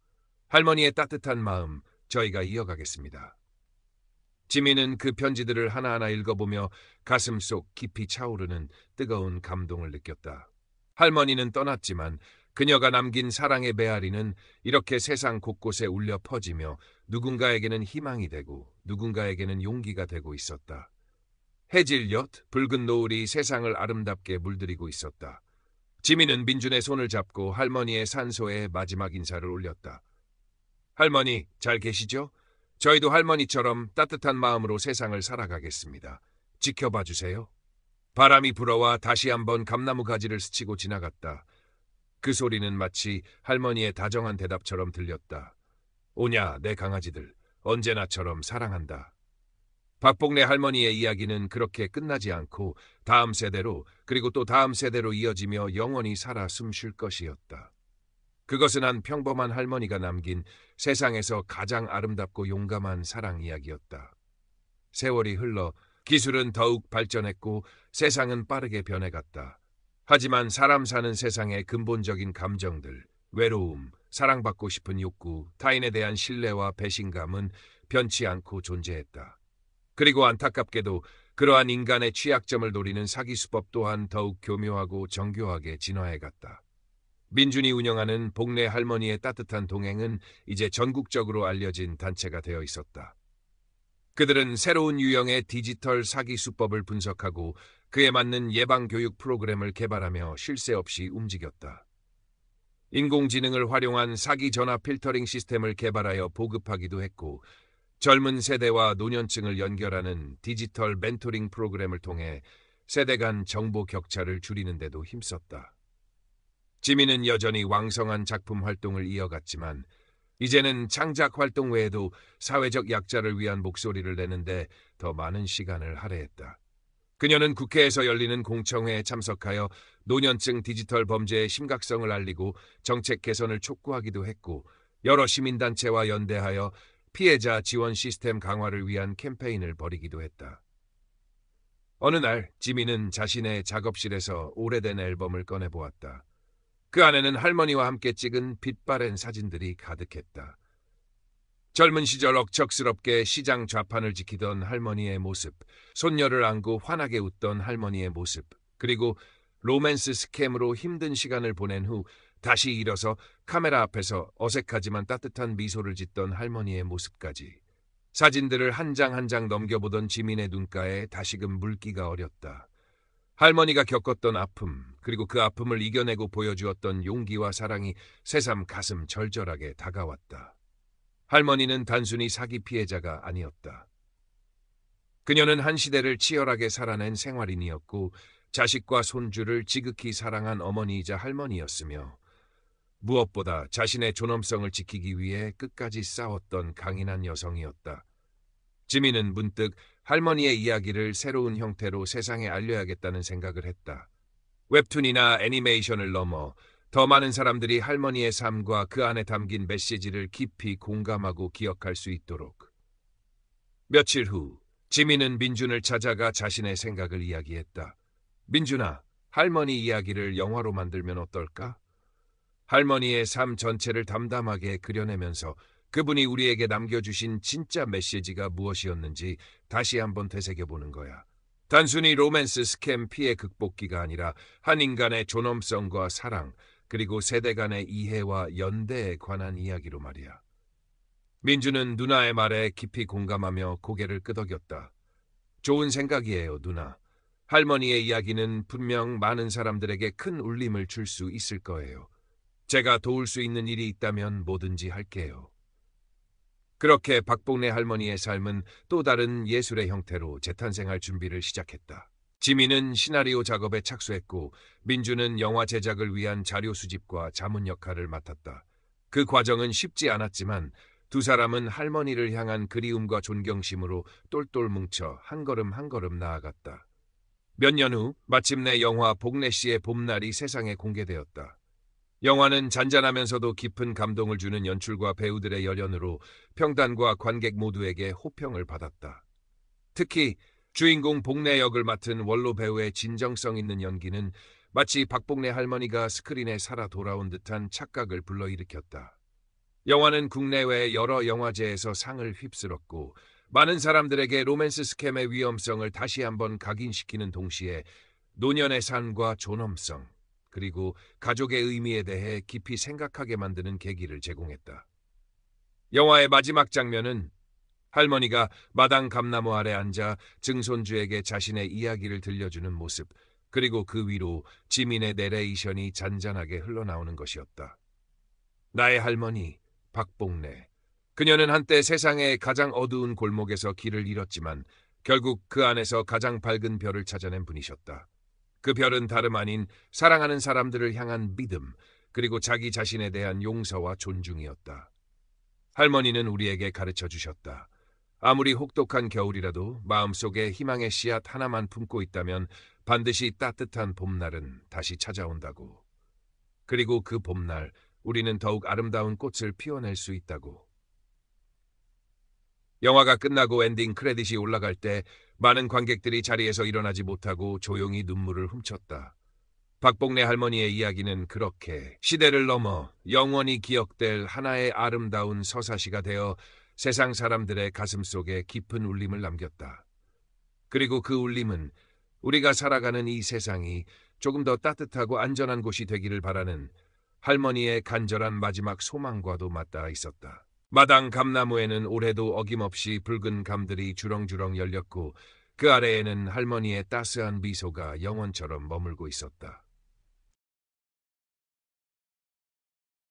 Speaker 1: 할머니의 따뜻한 마음, 저희가 이어가겠습니다. 지민은 그 편지들을 하나하나 읽어보며 가슴속 깊이 차오르는 뜨거운 감동을 느꼈다. 할머니는 떠났지만 그녀가 남긴 사랑의 메아리는 이렇게 세상 곳곳에 울려 퍼지며 누군가에게는 희망이 되고 누군가에게는 용기가 되고 있었다. 해질녘 붉은 노을이 세상을 아름답게 물들이고 있었다. 지민은 민준의 손을 잡고 할머니의 산소에 마지막 인사를 올렸다. 할머니, 잘 계시죠? 저희도 할머니처럼 따뜻한 마음으로 세상을 살아가겠습니다. 지켜봐 주세요. 바람이 불어와 다시 한번 감나무 가지를 스치고 지나갔다. 그 소리는 마치 할머니의 다정한 대답처럼 들렸다. 오냐, 내 강아지들. 언제나처럼 사랑한다. 박복래 할머니의 이야기는 그렇게 끝나지 않고 다음 세대로, 그리고 또 다음 세대로 이어지며 영원히 살아 숨쉴 것이었다. 그것은 한 평범한 할머니가 남긴 세상에서 가장 아름답고 용감한 사랑 이야기였다. 세월이 흘러 기술은 더욱 발전했고 세상은 빠르게 변해갔다. 하지만 사람 사는 세상의 근본적인 감정들, 외로움, 사랑받고 싶은 욕구, 타인에 대한 신뢰와 배신감은 변치 않고 존재했다. 그리고 안타깝게도 그러한 인간의 취약점을 노리는 사기 수법 또한 더욱 교묘하고 정교하게 진화해갔다. 민준이 운영하는 복래 할머니의 따뜻한 동행은 이제 전국적으로 알려진 단체가 되어 있었다. 그들은 새로운 유형의 디지털 사기 수법을 분석하고 그에 맞는 예방교육 프로그램을 개발하며 쉴 새 없이 움직였다. 인공지능을 활용한 사기 전화 필터링 시스템을 개발하여 보급하기도 했고, 젊은 세대와 노년층을 연결하는 디지털 멘토링 프로그램을 통해 세대 간 정보 격차를 줄이는 데도 힘썼다. 지민은 여전히 왕성한 작품 활동을 이어갔지만 이제는 창작 활동 외에도 사회적 약자를 위한 목소리를 내는데 더 많은 시간을 할애했다. 그녀는 국회에서 열리는 공청회에 참석하여 노년층 디지털 범죄의 심각성을 알리고 정책 개선을 촉구하기도 했고, 여러 시민단체와 연대하여 피해자 지원 시스템 강화를 위한 캠페인을 벌이기도 했다. 어느 날 지민은 자신의 작업실에서 오래된 앨범을 꺼내보았다. 그 안에는 할머니와 함께 찍은 빛바랜 사진들이 가득했다. 젊은 시절 억척스럽게 시장 좌판을 지키던 할머니의 모습, 손녀를 안고 환하게 웃던 할머니의 모습, 그리고 로맨스 스캠으로 힘든 시간을 보낸 후 다시 일어서 카메라 앞에서 어색하지만 따뜻한 미소를 짓던 할머니의 모습까지. 사진들을 한 장 한 장 넘겨보던 지민의 눈가에 다시금 물기가 어렸다. 할머니가 겪었던 아픔, 그리고 그 아픔을 이겨내고 보여주었던 용기와 사랑이 새삼 가슴 절절하게 다가왔다. 할머니는 단순히 사기 피해자가 아니었다. 그녀는 한 시대를 치열하게 살아낸 생활인이었고 자식과 손주를 지극히 사랑한 어머니이자 할머니였으며 무엇보다 자신의 존엄성을 지키기 위해 끝까지 싸웠던 강인한 여성이었다. 지민은 문득 할머니의 이야기를 새로운 형태로 세상에 알려야겠다는 생각을 했다. 웹툰이나 애니메이션을 넘어 더 많은 사람들이 할머니의 삶과 그 안에 담긴 메시지를 깊이 공감하고 기억할 수 있도록. 며칠 후 지민은 민준을 찾아가 자신의 생각을 이야기했다. 민준아, 할머니 이야기를 영화로 만들면 어떨까? 할머니의 삶 전체를 담담하게 그려내면서 그분이 우리에게 남겨주신 진짜 메시지가 무엇이었는지 다시 한번 되새겨보는 거야. 단순히 로맨스 스캠 피해 극복기가 아니라 한 인간의 존엄성과 사랑, 그리고 세대 간의 이해와 연대에 관한 이야기로 말이야. 민주는 누나의 말에 깊이 공감하며 고개를 끄덕였다. 좋은 생각이에요, 누나. 할머니의 이야기는 분명 많은 사람들에게 큰 울림을 줄 수 있을 거예요. 제가 도울 수 있는 일이 있다면 뭐든지 할게요. 그렇게 박복래 할머니의 삶은 또 다른 예술의 형태로 재탄생할 준비를 시작했다. 지민은 시나리오 작업에 착수했고 민주는 영화 제작을 위한 자료 수집과 자문 역할을 맡았다. 그 과정은 쉽지 않았지만 두 사람은 할머니를 향한 그리움과 존경심으로 똘똘 뭉쳐 한 걸음 한 걸음 나아갔다. 몇 년 후 마침내 영화 복래 씨의 봄날이 세상에 공개되었다. 영화는 잔잔하면서도 깊은 감동을 주는 연출과 배우들의 열연으로 평단과 관객 모두에게 호평을 받았다. 특히 주인공 복래 역을 맡은 원로 배우의 진정성 있는 연기는 마치 박복래 할머니가 스크린에 살아 돌아온 듯한 착각을 불러일으켰다. 영화는 국내외 여러 영화제에서 상을 휩쓸었고 많은 사람들에게 로맨스 스캠의 위험성을 다시 한번 각인시키는 동시에 노년의 삶과 존엄성, 그리고 가족의 의미에 대해 깊이 생각하게 만드는 계기를 제공했다. 영화의 마지막 장면은 할머니가 마당 감나무 아래 앉아 증손주에게 자신의 이야기를 들려주는 모습, 그리고 그 위로 지민의 내레이션이 잔잔하게 흘러나오는 것이었다. 나의 할머니, 박복래. 그녀는 한때 세상의 가장 어두운 골목에서 길을 잃었지만 결국 그 안에서 가장 밝은 별을 찾아낸 분이셨다. 그 별은 다름 아닌 사랑하는 사람들을 향한 믿음, 그리고 자기 자신에 대한 용서와 존중이었다. 할머니는 우리에게 가르쳐 주셨다. 아무리 혹독한 겨울이라도 마음속에 희망의 씨앗 하나만 품고 있다면 반드시 따뜻한 봄날은 다시 찾아온다고. 그리고 그 봄날 우리는 더욱 아름다운 꽃을 피워낼 수 있다고. 영화가 끝나고 엔딩 크레딧이 올라갈 때 많은 관객들이 자리에서 일어나지 못하고 조용히 눈물을 훔쳤다. 박복래 할머니의 이야기는 그렇게 시대를 넘어 영원히 기억될 하나의 아름다운 서사시가 되어 세상 사람들의 가슴속에 깊은 울림을 남겼다. 그리고 그 울림은 우리가 살아가는 이 세상이 조금 더 따뜻하고 안전한 곳이 되기를 바라는 할머니의 간절한 마지막 소망과도 맞닿아 있었다. 마당 감나무에는 올해도 어김없이 붉은 감들이 주렁주렁 열렸고 그 아래에는 할머니의 따스한 미소가 영원처럼 머물고 있었다.